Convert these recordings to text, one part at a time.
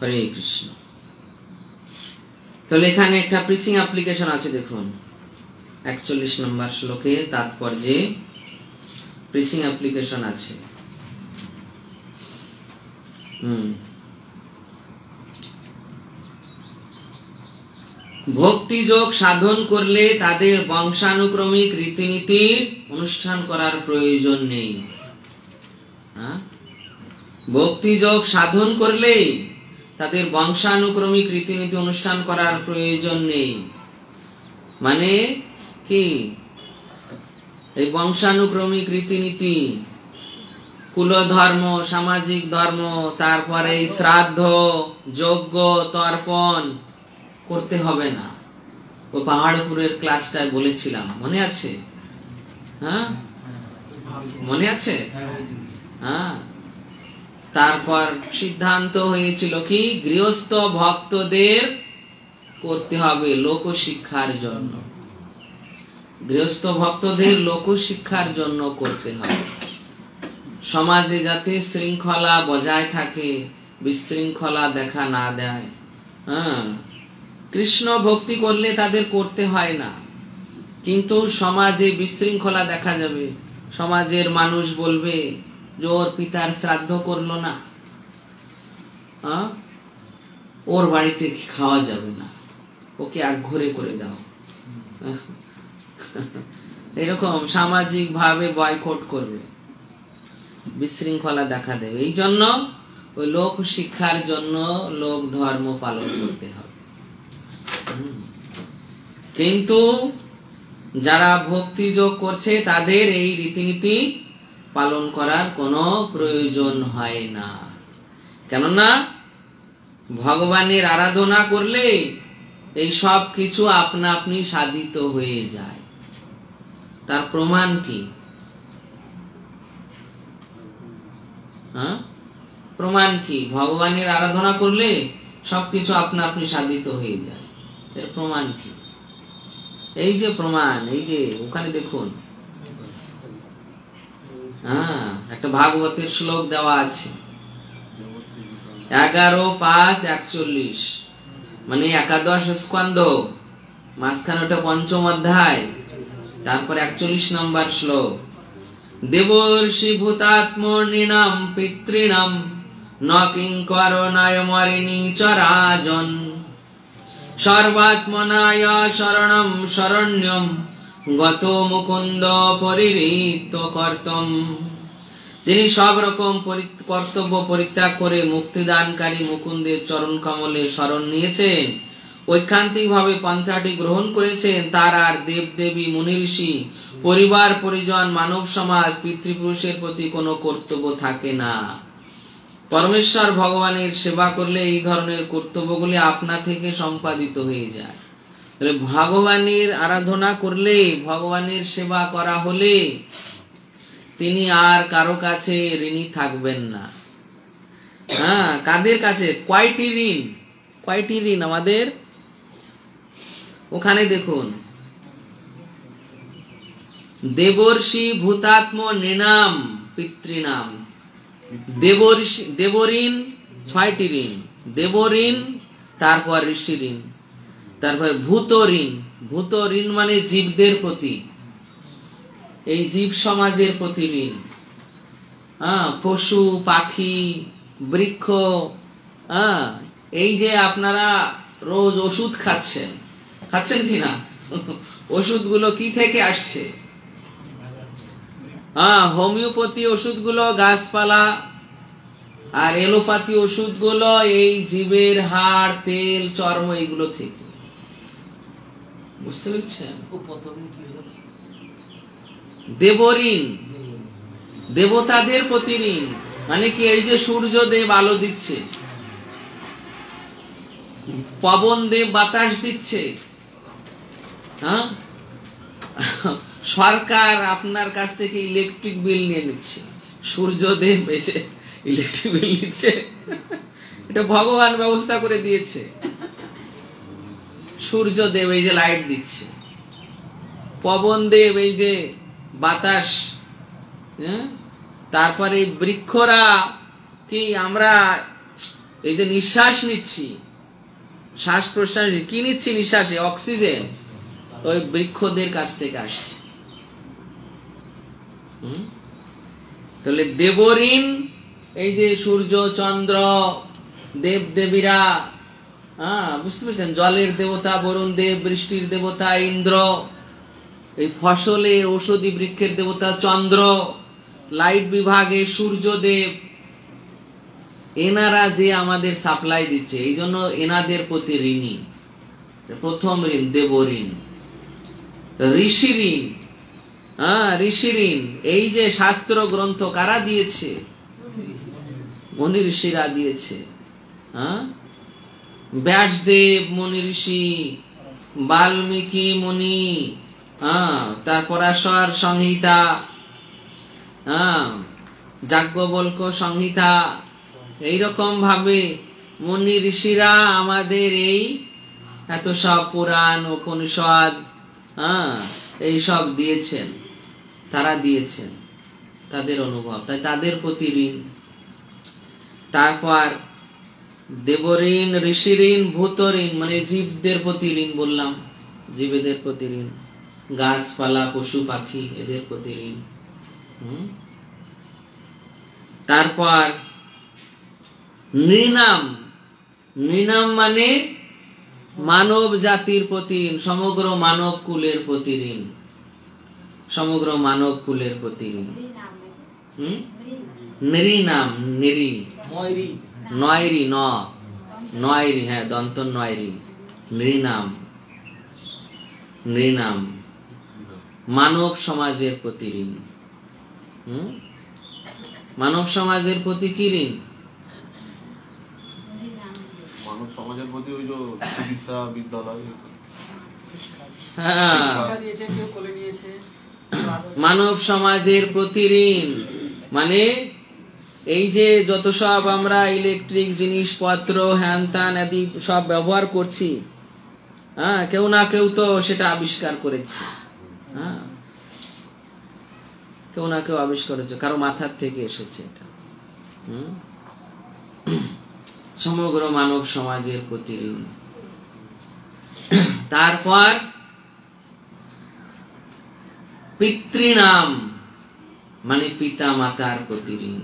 হরে কৃষ্ণ। তাহলে এখানে একটা প্রিচিং অ্যাপ্লিকেশন আছে, দেখুন 41 নম্বর শ্লোকে তাৎপর্যে প্রিচিং অ্যাপ্লিকেশন আছে। ভক্তি যোগ সাধন করলে তাদের বংশানুক্রমিক রীতিনীতি অনুষ্ঠান করার প্রয়োজন নেই। ভক্তি যোগ সাধন করলে তাদের বংশানুক্রমিক রীতিনীতি অনুষ্ঠান করার প্রয়োজন নেই। মানে কি? এই বংশানুক্রমিক রীতিনীতি, কুলধর্ম, সামাজিক ধর্ম, তারপরে শ্রাদ্ধ, যজ্ঞ, তর্পণ করতে হবে না। ও পাহাড়পুরের ক্লাসটায় বলেছিলাম, মনে আছে? হ্যাঁ, মনে আছে? হ্যাঁ। তারপর সিদ্ধান্ত হয়েছিল কি, গৃহস্থ ভক্তদের করতে হবে লোকশিক্ষার জন্য। গৃহস্থ ভক্তদের লোকশিক্ষার জন্য করতে হবে, সমাজে যাতে শৃঙ্খলা বজায় থাকে, বিশৃঙ্খলা দেখা না দেয়। হ্যাঁ, কৃষ্ণ ভক্তি করলে তাদের করতে হয় না, কিন্তু সমাজে বিশৃঙ্খলা দেখা যাবে। সমাজের মানুষ বলবে যে ওর পিতার শ্রাদ্ধ করলো না, ওর বাড়িতে খাওয়া যাবে না, ওকে একঘরে করে দাও। এরকম সামাজিক ভাবে বয়কট করবে, বিশৃঙ্খলা দেখা দেবে। এই জন্য ওই লোক শিক্ষার জন্য লোক ধর্ম পালন করতে হবে। কিন্তু যারা ভক্তি যোগ করছে তাদের এই রীতিনীতি পালন করার কোনো প্রয়োজন হয় না। কেননা ভগবানের আরাধনা করলে এই সব কিছু আপনা আপনি সাধিত হয়ে যায়। তার প্রমাণ কি? প্রমাণ কি? ভগবানের আরাধনা করলে সবকিছু আপনা আপনি সাধিত হয়ে যায়। এর প্রমাণ কি? এই যে প্রমাণ, এই যে ওখানে দেখুন, একটা ভাগবতের শ্লোক দেওয়া আছে 11:5-41, মানে একাদশ স্কন্ধ, মাঝখানে ওটা পঞ্চম অধ্যায়, তারপর 41 নম্বর শ্লোক। দেবর্ষি ভূতাত্ম নৃণাম পিতৃণাম ন কিঙ্কর নায়মরিণী চরাজন সর্বাত্মনায় শরণম শরণ্যম গত মুকুন্দ পরিঋত কর্তম। যিনি সব রকম কর্তব্য পরিত্যাগ করে মুক্তিদানকারী মুকুন্দের চরণ কমলে শরণ নিয়েছেন, ঐকান্তিক ভাবে পন্থাটি গ্রহণ করেছেন, তার আর দেব দেবী, মুনি ঋষি, পরিবার পরিজন, মানব সমাজ, পিতৃপুরুষের প্রতি কোনো কর্তব্য থাকে না। পরমেশ্বর ভগবানের সেবা করলে এই ধরনের কর্তব্যগুলি আপনা থেকে সম্পাদিত হয়ে যায়। ভগবানের আরাধনা করলে, ভগবানের সেবা করা হলে তিনি আর কারো কাছে ঋণী থাকবেন না। কাদের কাছে? কয়টি ঋণ? কয়টি ঋণ আমাদের? ওখানে দেখুন, দেবর্ষি ভূতাত্ম নৃণাম পিতৃণাম। দেবঋণ 6টি ঋণ, দেবঋণ, তারপর ঋষি ঋণ, তারপর ভূত ঋণ। ভূত ঋণ মানে জীবদের প্রতি, এই জীব সমাজের প্রতি ঋণ। পশু পাখি বৃক্ষ, এই যে আপনারা রোজ ওষুধ খাচ্ছেন কিনা? ওষুধগুলো কি থেকে আসছে? হোমিওপ্যাথি ওষুধগুলো গাছপালা, আর এলোপ্যাথি ওষুধগুলো এই জীবের হাড়, তেল, চর্ম, এইগুলো থেকে। বুঝতে পেরেছেন? দেবঋণ, দেবতাদের প্রতি ঋণ। মানে কি? এই যে সূর্য দেব আলো দিচ্ছে, পবন দেব বাতাস দিচ্ছে, সরকার আপনার কাছ থেকে ইলেকট্রিক বিল নিয়ে নিচ্ছে, সূর্যদেব এসে ইলেকট্রিক বিল নিচ্ছে, এটা ভগবান ব্যবস্থা করে দিয়েছে। সূর্যদেব এই যে লাইট দিচ্ছে, পবন দেব এই যে বাতাস, তারপরে বৃক্ষরা কি আমরা এই যে নিঃশ্বাস নিচ্ছি, শ্বাস প্রশ্বাস কি নিচ্ছি, নিঃশ্বাসে অক্সিজেন ওই বৃক্ষদের কাছ থেকে আসছে। তাহলে দেবঋণ, এই যে সূর্য চন্দ্র দেব দেবীরা, বুঝতে পেরেছেন, জলের দেবতা বরুণ দেব, বৃষ্টির দেবতা ইন্দ্র, এই ফসলের ঔষধি বৃক্ষের দেবতা চন্দ্র, লাইট বিভাগে সূর্যদেব, এনারা যে আমাদের সাপ্লাই দিচ্ছে, এই জন্য এনাদের প্রতি ঋণী। প্রথম ঋণ দেবঋণ। ঋষি ঋণ, ঋষি ঋণ, এই যে শাস্ত্র গ্রন্থ কারা দিয়েছে? মুনি ঋষিরা দিয়েছে। ব্যাসদেব মুনি ঋষি, বাল্মীকি মুনি, তার পরাশর সংহিতা, যাজ্ঞবল্ক্য সংহিতা, এইরকম ভাবে মুনি ঋষিরা আমাদের এই এত সব পুরাণ উপনিষদ এই সব দিয়েছেন, তারা দিয়েছেন, তাদের অনুভব, তাই তাদের প্রতি ঋণ। তারপর দেবঋণ, ঋষি ঋণ, ভূত ঋণ, মানে জীবদের প্রতি ঋণ বললাম, জীবেদের প্রতি ঋণ, গাছপালা পশু পাখি এদের প্রতি ঋণ। তারপর নৃণাম, নৃণাম মানে মানব জাতির প্রতি ঋণ, সমগ্র মানব কুলের প্রতি ঋণ, সমগ্র মানব কুলের প্রতি ঋণ। নৃণাম, নৃ নয়রি, নয়রি, হ্যাঁ দন্ত নয়রি, নৃণাম, নৃণাম মানব সমাজের প্রতি ঋণ। মানব সমাজের প্রতি কি ঋণ? মানব সমাজের প্রতি ওই যে চিকিৎসা বিদ্যালয়, মানব সমাজের প্রতি ঋণ মানে এই যে যত সব আমরা ইলেকট্রিক জিনিসপত্র হ্যান ত্যান আদি সব ব্যবহার করছি, কেউ না কেউ তো সেটা আবিষ্কার করেছে, কেউ না কেউ আবিষ্কার করেছে, কারো মাথার থেকে এসেছে এটা। সমগ্র মানব সমাজের প্রতি ঋণ। তারপর পিতৃনাম মানে পিতা মাতার প্রতি ঋণ,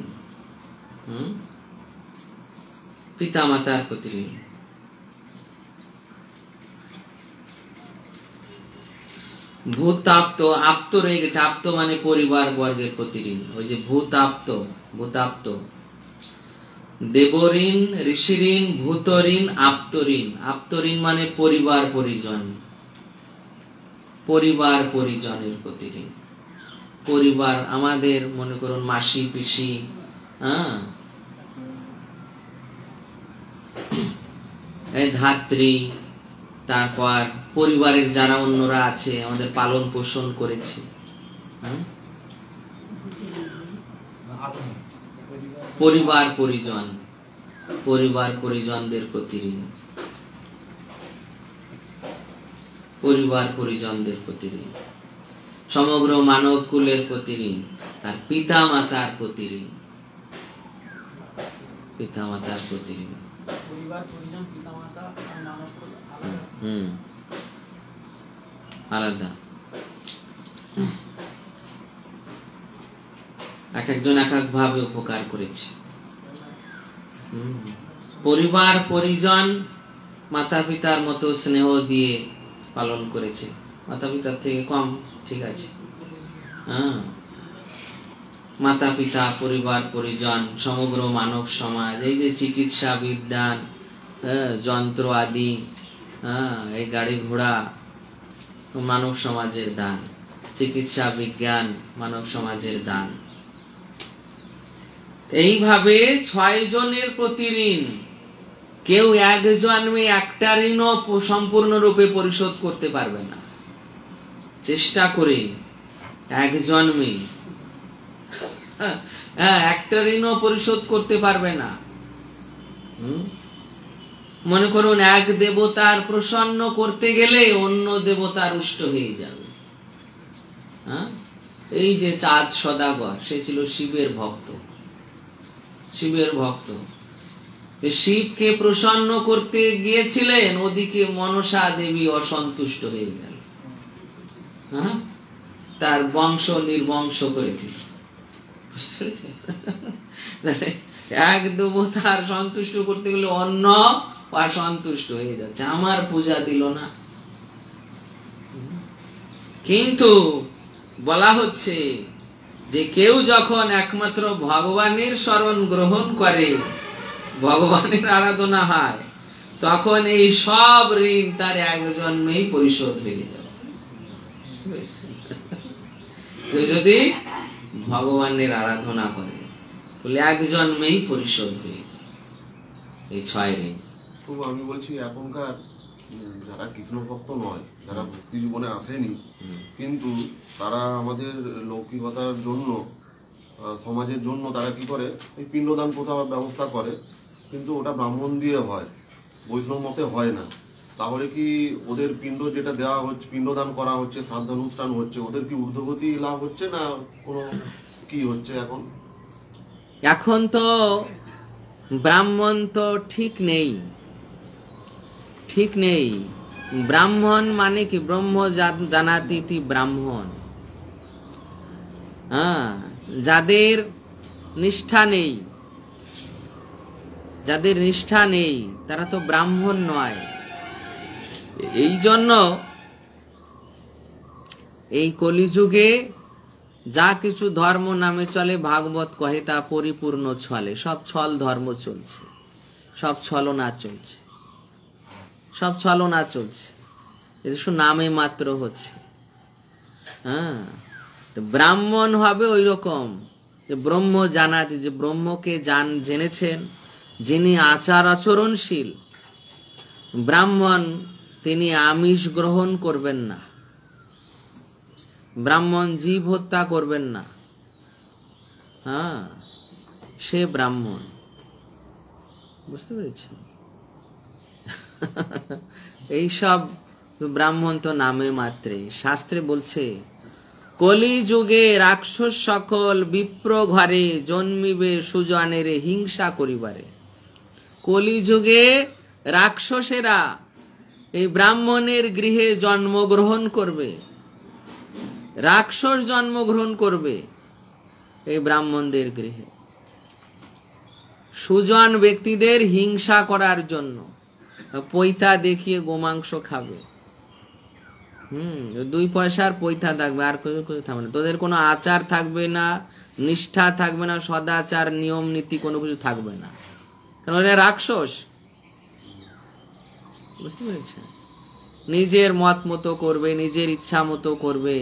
পিতা মাতার প্রতি ঋণ। ভূতাপ্ত, আপ্ত রয়ে গেছে, আপ্ত মানে পরিবার বর্গের প্রতি ঋণ, ওই যে ভূতাপ্ত, ভূতাপ্ত। দেবঋণ, ঋষি ঋণ, ভূত ঋণ, আপ্ত ঋণ। আপ্ত ঋণ মানে পরিবার পরিজন, পরিবার পরিজনের প্রতি ঋণ। পরিবার আমাদের মনে করুন মাসি পিসি, ধাত্রী, তারপর পরিবারের যারা অন্যরা আছে আমাদের পালন পোষণ করেছে, পরিবার পরিজন, পরিবার পরিজনদের প্রতি ঋণ, পরিবার পরিজনদের প্রতি ঋণ। সমগ্র মানব কুলের প্রতি ঋণ। আর পিতা মাতার প্রতি ঋণ, পিতা মাতার প্রতি ঋণ। আলাদা, এক একজন এক এক ভাবে উপকার করেছে। পরিবার পরিজন মাতা পিতার মতো স্নেহ দিয়ে পালন করেছে, মাতা পিতার থেকে কম, ঠিক আছে। মাতা পিতা, পরিবার পরিজন, সমগ্র মানব সমাজ, এই যে চিকিৎসা বিজ্ঞান, যন্ত্র আদি, এই গাড়ি ঘোড়া মানব সমাজের দান, চিকিৎসা বিজ্ঞান মানব সমাজের দান। এইভাবে 6 জনের প্রতি ঋণ। কেউ এক জন্মে একটা ঋণও সম্পূর্ণরূপে পরিশোধ করতে পারবে না। চেষ্টা করে এক জন্মে একটা ঋণও পরিশোধ করতে পারবে না। মনে করুন এক দেবতার প্রসন্ন করতে গেলে অন্য দেবতা রুষ্ট হয়ে যাবে। এই যে চাঁদ সদাগর, সে ছিল শিবের ভক্ত, শিবের ভক্ত। শিবকে প্রসন্ন করতে গিয়েছিলেন, ওদিকে মনসা দেবী অসন্তুষ্ট হয়ে গেল, হ্যাঁ, তার বংশ নির্বংশ করে দিল। বুঝতে পেরেছেন? এক দেবতার সন্তুষ্ট করতে গেলে অন্য অসন্তুষ্ট হয়ে যাচ্ছে, আমার পূজা দিল না। কিন্তু বলা হচ্ছে যে কেউ যখন একমাত্র ভগবানের শরণ গ্রহণ করে, ভগবানের আরাধনা হয়, তখন এই সব ঋণ তার এক জন্মেই পরিশোধ হয়ে যাবে। যদি ভগবানের আরাধনা করে বলে এক জন্মেই পরিশোধ হয়ে যাবে এই 6 ঋণ। তো আমি বলছি এখনকার যারা কৃষ্ণ ভক্ত নয়, যারা ভক্তি জীবনে আসেনি, কিন্তু তারা আমাদের লৌকিকতার জন্য, সমাজের জন্য তারা কি করে, এই পিণ্ডদান প্রথা ব্যবস্থা করে, কিন্তু ওটা ব্রাহ্মণ দিয়ে হয়, বৈষ্ণব মতে হয় না। তাহলে কি ওদের পিণ্ড যেটা দেওয়া হচ্ছে, পিণ্ডদান করা হচ্ছে, শ্রাদ্ধ অনুষ্ঠান হচ্ছে, ওদের কি ঊর্ধ্বগতি লাভ হচ্ছে না কোনো কি হচ্ছে? এখন তো ব্রাহ্মণ তো ঠিক নেই, ঠিক নেই। ব্রাহ্মণ মানে কি? ব্রহ্ম জানাতি ব্রাহ্মণ, হ্যাঁ, যাদের নিষ্ঠা নেই, যাদের নিষ্ঠা নেই তারা তো ব্রাহ্মণ নয়। এই জন্য এই কলিযুগে যা কিছু ধর্ম নামে চলে, ভাগবত কহে তা পরিপূর্ণ ছলে। সব ছল ধর্ম চলছে, সব ছলনা চলছে, সব ছলনা চলছে, শুধু নামে মাত্র হচ্ছে। হ্যাঁ, ব্রাহ্মণ হবে ওই রকম যে ব্রহ্ম জানাতি, যে ব্রহ্মকে জেনেছেন, যিনি আচার আচরণশীল ব্রাহ্মণ, তিনি আমিষ গ্রহণ করবেন না, ব্রাহ্মণ জীব হত্যা করবেন না, হ্যাঁ, সে ব্রাহ্মণ। বুঝতে পেরেছেন? এইসব ব্রাহ্মণ তো নামে মাত্রে। শাস্ত্রে বলছে কলি যুগে রাক্ষস সকল বিপ্র ঘরে জন্মিবে সুজনের হিংসা করিবারে। কলি যুগে রাক্ষসেরা এই ব্রাহ্মণের গৃহে জন্মগ্রহণ করবে, রাক্ষস জন্মগ্রহণ করবে এই ব্রাহ্মণদের গৃহে, সুজন ব্যক্তিদের হিংসা করার জন্য। পৈতা দেখিয়ে গোমাংস খাবে, 2 পয়সার পৈতা থাকবে, আর কিছু থাকবে না। তোদের কোনো আচার থাকবে না, নিষ্ঠা থাকবে না, সদাচার নিয়ম নীতি কোনো কিছু থাকবে না, কারণ ওরা রাক্ষস। বুঝতে পেরেছেন? নিজের মত মতো করবে, নিজের ইচ্ছা মতো করবে,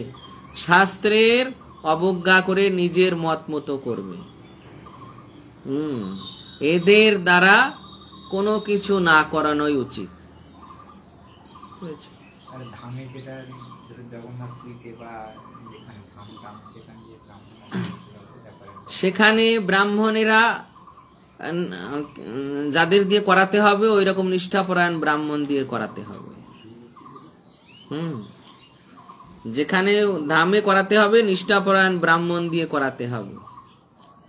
শাস্ত্রের অবজ্ঞা করে নিজের মত মতো করবে। এদের দ্বারা কোনো কিছু না করানোই উচিত। সেখানে ব্রাহ্মণেরা যাদের দিয়ে করাতে হবে ওই রকম নিষ্ঠাপরায়ণ ব্রাহ্মণ দিয়ে করাতে হবে। যেখানে ধামে করাতে হবে নিষ্ঠাপরায়ণ ব্রাহ্মণ দিয়ে করাতে হবে,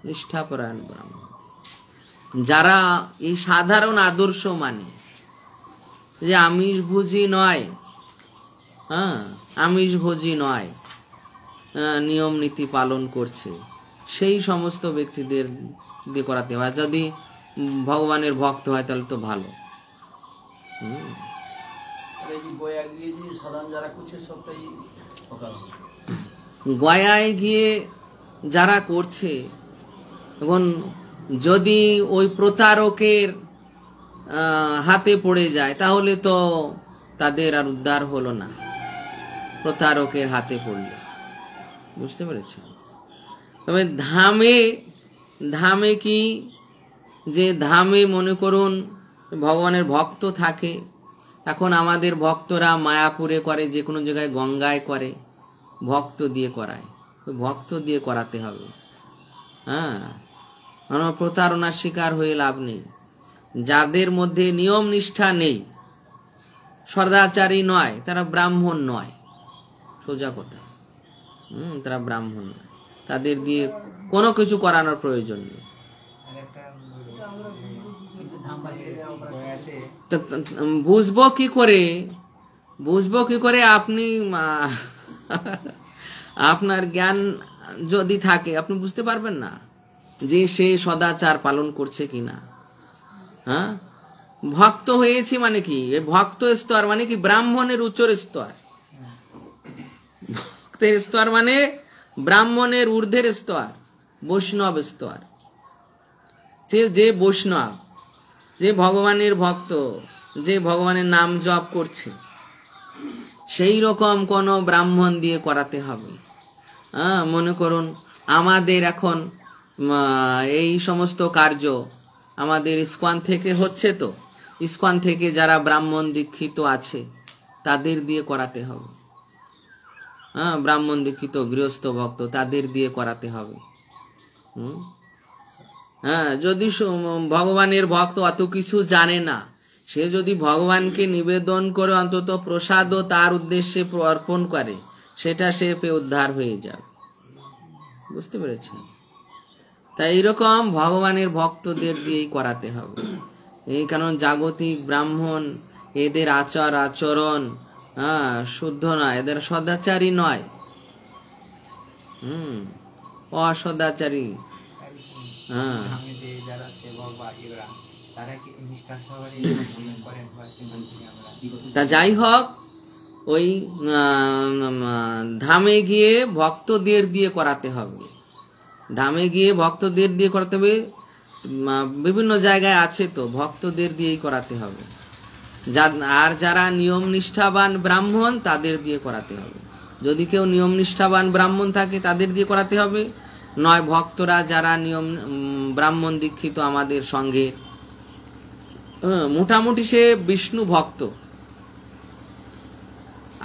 নিষ্ঠাপরায়ণ ব্রাহ্মণ যারা এই সাধারণ আদর্শ মানে, যে আমিষ ভোজী নয়, হ্যাঁ, আমিষ ভোজী নয়, নিয়ম নীতি পালন করছে, সেই সমস্ত ব্যক্তিদের দিয়ে করাতে হয়। যদি ভগবানের ভক্ত হয় তাহলে তো ভালো। গয়ায় গিয়ে যারা করছে, এখন যদি ওই প্রতারকের হাতে পড়ে যায় তাহলে তো তাদের আর উদ্ধার হলো না, প্রতারকের হাতে পড়লে। বুঝতে পেরেছেন? তবে ধামে কি, যে ধামে মনে করুন ভগবানের ভক্ত থাকে, এখন আমাদের ভক্তরা মায়াপুরে করে, যে কোনো জায়গায় গঙ্গায় করে, ভক্ত দিয়ে করায়, ভক্ত দিয়ে করাতে হবে। হ্যাঁ, প্রতারণার শিকার হয়ে লাভ নেই। যাদের মধ্যে নিয়ম নিষ্ঠা নেই, সদাচারী নয়, তারা ব্রাহ্মণ নয়, সোজা কথা। তারা ব্রাহ্মণ নয়, তাদের দিয়ে কোনো কিছু করানোর প্রয়োজন নেই। বুঝবো কি করে, বুঝবো কি করে? আপনি আপনার জ্ঞান যদি থাকে আপনি বুঝতে পারবেন না যে সে সদাচার পালন করছে কিনা। হ্যাঁ, ভক্ত হয়েছি মানে কি? ভক্ত স্তর মানে কি? ব্রাহ্মণের উচ্চর স্তর। ভক্তের স্তর মানে ব্রাহ্মণের ঊর্ধ্বের স্তর, বৈষ্ণব স্তর। যে বৈষ্ণব, যে ভগবানের ভক্ত, যে ভগবানের নাম জপ করছে, সেই রকম কোন ব্রাহ্মণ দিয়ে করাতে হবে। মনে করুন আমাদের এখন এই সমস্ত কার্য আমাদের ইস্কন থেকে হচ্ছে, তো ইস্কন থেকে যারা ব্রাহ্মণ দীক্ষিত আছে তাদের দিয়ে করাতে হবে। ব্রাহ্মণ দীক্ষিত গৃহস্থ ভক্ত তাদের দিয়ে করাতে হবে। যদি ভগবানের ভক্ত অত কিছু জানে না, সে যদি ভগবানকে নিবেদন করে অন্তত প্রসাদও তার উদ্দেশ্যে অর্পণ করে, সেটা সে পেয়ে উদ্ধার হয়ে যাবে। বুঝতে পেরেছেন? তাই এইরকম ভগবানের ভক্তদের দিয়েই করাতে হবে। এই কারণ জাগতিক ব্রাহ্মণ এদের আচরণ শুদ্ধ নয়, এদের সদাচারী নয়, অসদাচারী। তা যাই হোক, ওই ধামে গিয়ে ভক্তদের দিয়ে করাতে হবে। ধামে গিয়ে ভক্তদের দিয়ে করাতে হবে। বিভিন্ন জায়গায় আছে তো, ভক্তদের দিয়েই করাতে হবে। আর যারা নিয়ম নিষ্ঠাবান ব্রাহ্মণ তাদের দিয়ে করাতে হবে। যদি কেউ নিয়ম নিষ্ঠাবান ব্রাহ্মণ থাকে তাদের দিয়ে করাতে হবে, নয় ভক্তরা যারা নিয়ম ব্রাহ্মণ দীক্ষিত আমাদের সঙ্গে, মোটামুটি সে বিষ্ণু ভক্ত।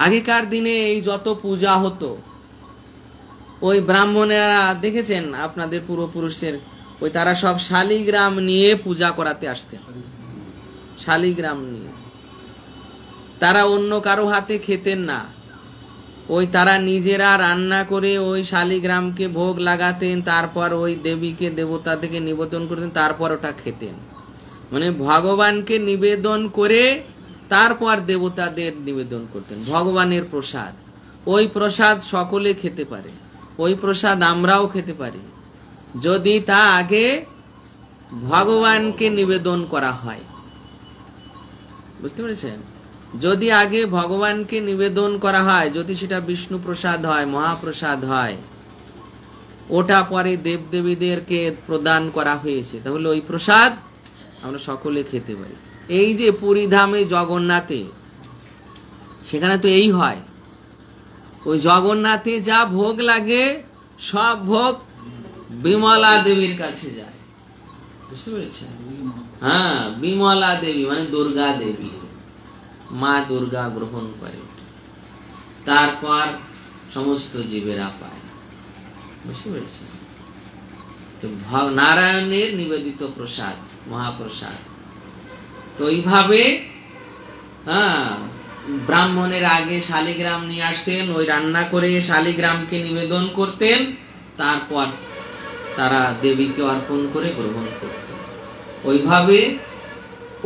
আগেকার দিনে এই যত পূজা হতো, ওই ব্রাহ্মণেরা দেখেছেন আপনাদের পূর্বপুরুষের, ওই তারা সব শালিগ্রাম নিয়ে পূজা করাতে আসতেন। শালিগ্রাম নিয়ে তারা অন্য কারো হাতে খেতেন না, ওই তারা নিজেরা রান্না করে ওই শালিগ্রামকে ভোগ লাগাতেন, তারপর ওই দেবীকে দেবতা থেকে নিবেদন করতেন, তারপর ওটা খেতেন। মানে ভগবানকে নিবেদন করে তারপর দেবতাদের নিবেদন করতেন। ভগবানের প্রসাদ, ওই প্রসাদ সকলে খেতে পারে, ওই প্রসাদ আমরাও খেতে পারি, যদি তা আগে ভগবানকে নিবেদন করা হয়। বুঝতে পেরেছেন? যদি আগে ভগবানকে নিবেদন করা হয়, যদি সেটা বিষ্ণু প্রসাদ হয়, মহাপ্রসাদ হয়, ওটা পরে দেবদেবীদেরকে প্রদান করা হয়েছে, তাহলে ওই প্রসাদ আমরা সকলে খেতে পারি। এই যে পুরী ধামে জগন্নাথে, সেখানে তো এই হয়, ওই জগন্নাথে যা ভোগ লাগে সব ভোগ বিমলা দেবীর কাছে যায়। বুঝতে পেরেছেন? বিমলা দেবী মানে দুর্গা দেবী, মা দুর্গা গ্রহণ করে, তারপর সমস্ত জীবেরা পায়। বুঝতে পেরেছেন? তো নারায়ণের নিবেদিত প্রসাদ, মহাপ্রসাদ। তো এইভাবে ব্রাহ্মণের আগে শালিগ্রাম নিয়ে আসতেন, ওই রান্না করে শালিগ্রামকে নিবেদন করতেন, তারপর তারা দেবীকে অর্পণ করে গ্রহণ করতেন। ওইভাবে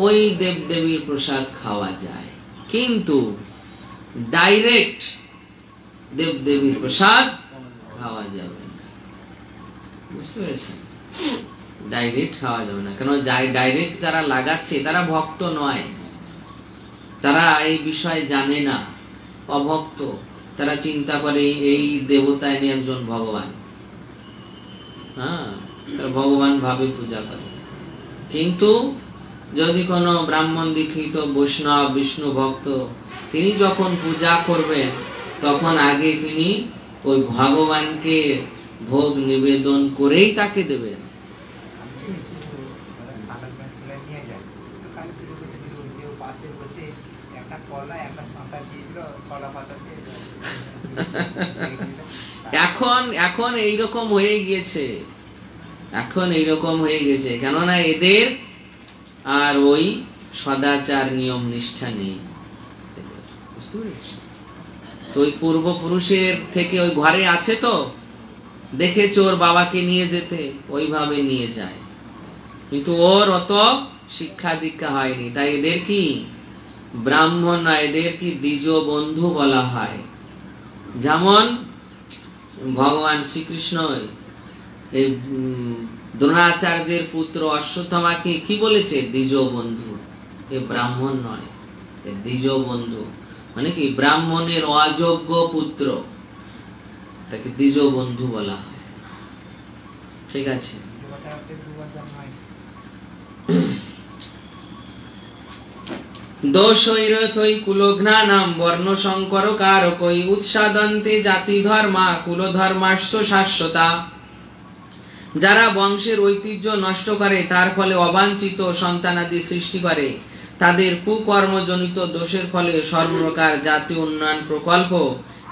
ওই দেবদেবীর প্রসাদ খাওয়া যায়, কিন্তু ডাইরেক্ট দেবদেবীর প্রসাদ খাওয়া যাবে না। বুঝতে পেরেছেন? ডাইরেক্ট খাওয়া যাবে না, কেন ডাইরেক্ট যারা লাগাচ্ছে তারা ভক্ত নয়, তারা এই বিষয়ে জানে না, অভক্ত। তারা চিন্তা করে এই দেবতা এনে একজন ভগবান, তারা ভগবান ভাবে পূজা করে। কিন্তু যদি কোনো ব্রাহ্মণ দীক্ষিত বৈষ্ণব বিষ্ণু ভক্ত, তিনি যখন পূজা করবেন তখন আগে তিনি ওই ভগবানকে ভোগ নিবেদন করেই তাকে দেবেন। এখন এইরকম হয়ে গিয়েছে, এখন এইরকম হয়ে গেছে, কেননা এদের আর ওই সদাচার নিয়ম নিষ্ঠা নেই। বুঝতে পেরেছি? তো ওই পূর্বপুরুষের থেকে ওই ঘরে আছে, তো দেখেছে ওর বাবাকে নিয়ে যেতে, ওইভাবে নিয়ে যায়, কিন্তু ওর অত শিক্ষা দীক্ষা হয়নি, তাই এদের কি ব্রাহ্মণ না, এদের কি দ্বিজ বন্ধু বলা হয়। যেমন ভগবান শ্রীকৃষ্ণ এই দ্রোণাচার্যের পুত্র অশ্বত্থামাকে কি বলেছে? দ্বিজ বন্ধু। এ ব্রাহ্মণ নয়, এ দ্বিজ বন্ধু, মানে কি ব্রাহ্মণের অযোগ্য পুত্র, তাকে দ্বিজ বন্ধু বলা হয়। ঠিক আছে। দোষৈরথৈ কুলঘ্নানাম বর্ণ সংকর কারকৈ উৎসাদন্তে জাতি ধর্মা কুল ধর্মাস্য শাশ্বতা। যারা বংশের ঐতিহ্য নষ্ট করে, তার ফলে অবাঞ্ছিত সন্তানাদি সৃষ্টি করে, তাদের কুকর্মজনিত দোষের ফলে সর্বপ্রকার জাতীয় উন্নয়ন প্রকল্প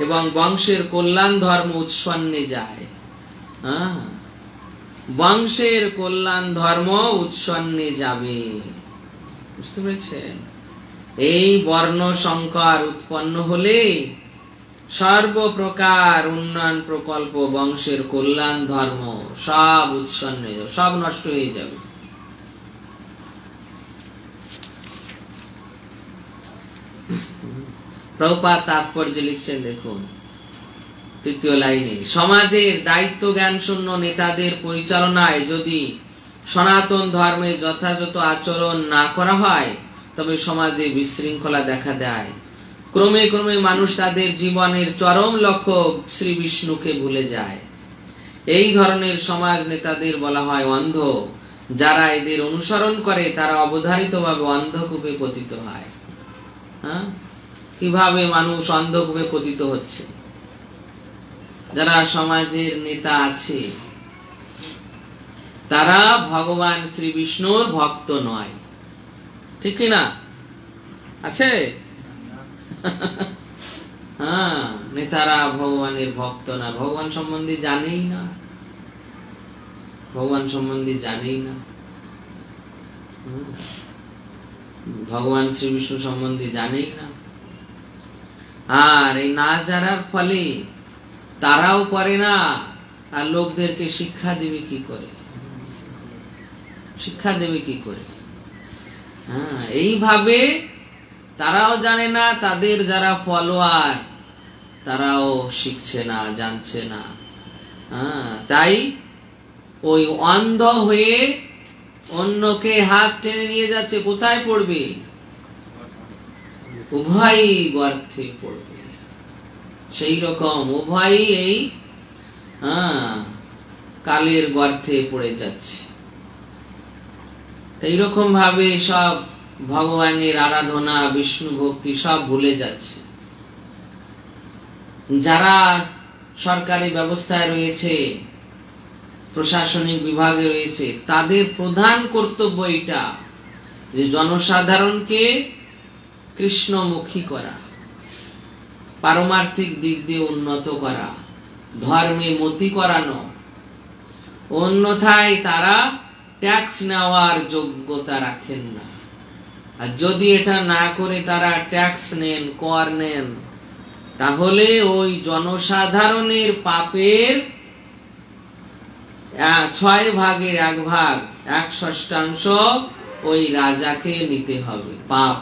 এবং বংশের কল্যাণ ধর্ম উৎসন্নে যায়। বংশের কল্যাণ ধর্ম উৎসন্নে যাবে। বুঝতে পেরেছেন? এই বর্ণ সংকর উৎপন্ন হলে সর্বপ্রকার উন্নয়ন প্রকল্প, বংশের কল্যাণ ধর্ম সব উৎসন্নে যাবে, সব নষ্ট হয়ে যাবে। প্রভুপাদ তাৎপর্য লিখছেন, দেখুন তৃতীয় লাইনে, সমাজের দায়িত্ব জ্ঞান শূন্য নেতাদের পরিচালনায় যদি সনাতন ধর্মে যথাযথ আচরণ না করা হয়, তবে সমাজে বিশৃঙ্খলা দেখা দেয়। ক্রমে ক্রমে মানুষ তাদের জীবনের চরম লক্ষ্য শ্রী বিষ্ণুকে ভুলে যায়। এই ধরনের সমাজ নেতাদের বলা হয় অন্ধ। যারা এদের অনুসরণ করে তারা অবধারিতভাবে অন্ধকূপে পতিত হয়। কিভাবে মানুষ অন্ধকূপে পতিত হচ্ছে? যারা সমাজের নেতা আছে তারা ভগবান শ্রী বিষ্ণুর ভক্ত নয়, ঠিক কিনা? আছে নেতারা ভগবানের ভক্ত না, ভগবান সম্বন্ধে জানেই না, ভগবান সম্বন্ধে জানেই না, ভগবান শ্রী বিষ্ণু সম্বন্ধে জানেই না। আর এই না জানার ফলে তারাও পারে না, আর লোকদেরকে শিক্ষা দেবে কি করে? শিক্ষা দেবে কি করে? এইভাবে তারাও জানে না, তাদের যারা ফলোয়ার তারাও শিখছে না, জানছে না। তাই ওই অন্ধ হয়ে অন্যকে হাত টেনে নিয়ে যাচ্ছে, কোথায় পড়বে? উভয়ই গর্তে পড়বে। সেই রকম উভয়ই এই কালের গর্তে পড়ে যাচ্ছে। এইরকম ভাবে সব ভগবানের আরাধনা, বিষ্ণু ভক্তি সব ভুলে যাচ্ছে। যারা সরকারি ব্যবস্থায় রয়েছে, প্রশাসনিক বিভাগে রয়েছে, তাদের প্রধান কর্তব্য এটা যে জনসাধারণকে কৃষ্ণমুখী করা, পারমার্থিক দিক দিয়ে উন্নত করা, ধর্মে মতি করানো। অন্যথায় তারা ট্যাক্স নেওয়ার যোগ্যতা রাখেন না। আর যদি এটা না করে তারা ট্যাক্স নেন, কর নেন, তাহলে ওই জনসাধারণের পাপের 6 ভাগের 1 ভাগ, 1/6 ওই রাজাকে নিতে হবে। পাপ,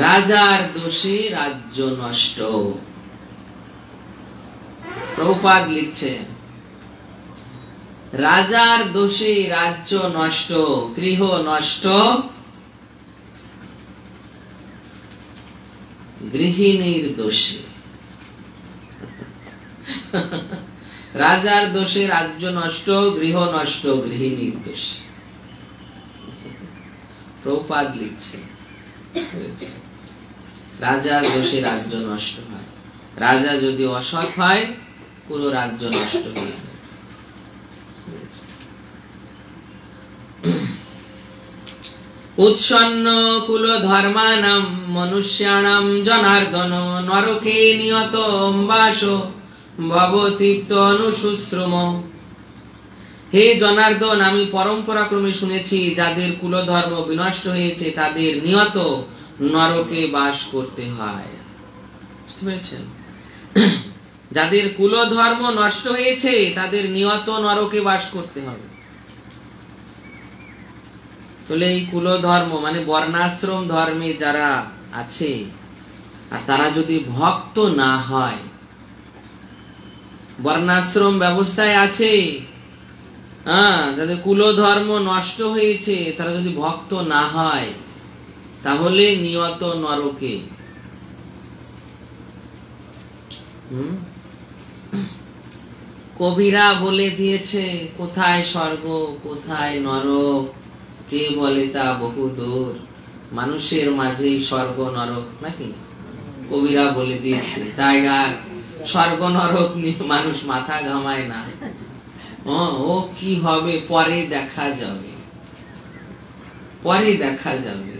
রাজার দোষে রাজ্য নষ্ট। প্রভুপাদ লিখছেন, রাজার দোষে রাজ্য নষ্ট, গৃহ নষ্ট, গৃহিণীর দোষে। রাজার দোষে রাজ্য নষ্ট, গৃহ নষ্ট, গৃহিণীর দোষে। প্রভুপাদ লিখছে, রাজার দোষে রাজ্য নষ্ট হয়। রাজা যদি অসৎ হয়, পুরো রাজ্য নষ্ট হয়ে যায়। উৎসন্ন কুল ধর্মানাম মনুষ্যানাম জনার্দন নরকে নিয়ত বাস ভবতীপ্ত অনুশুশ্রম। হে জনার্দন, আমি পরম্পরাক্রমে শুনেছি যাদের কুলধর্ম বিনষ্ট হয়েছে তাদের নিয়ত নরকে বাস করতে হয়। বুঝতে পেরেছেন? যাদের কুলধর্ম নষ্ট হয়েছে তাদের নিয়ত নরকে বাস করতে হবে। তাহলে এই কুলধর্ম মানে বর্ণাশ্রম ধর্মে যারা আছে আর তারা যদি ভক্ত না হয়, বর্ণাশ্রম ব্যবস্থায় আছে, যাদের কুলধর্ম নষ্ট হয়েছে, তারা যদি ভক্ত না হয় তাহলে নিয়ত নরকে। কবিরা বলে দিয়েছে কোথায় স্বর্গ কোথায় নরক, কে বলে তা বহুদূর, মানুষের মাঝেই স্বর্গ নরক, নাকি? কবিরা বলে দিয়েছে, তাই আর স্বর্গ নরক নিয়ে মানুষ মাথা ঘামায় না। ও কি হবে পরে দেখা যাবে, পরে দেখা যাবে।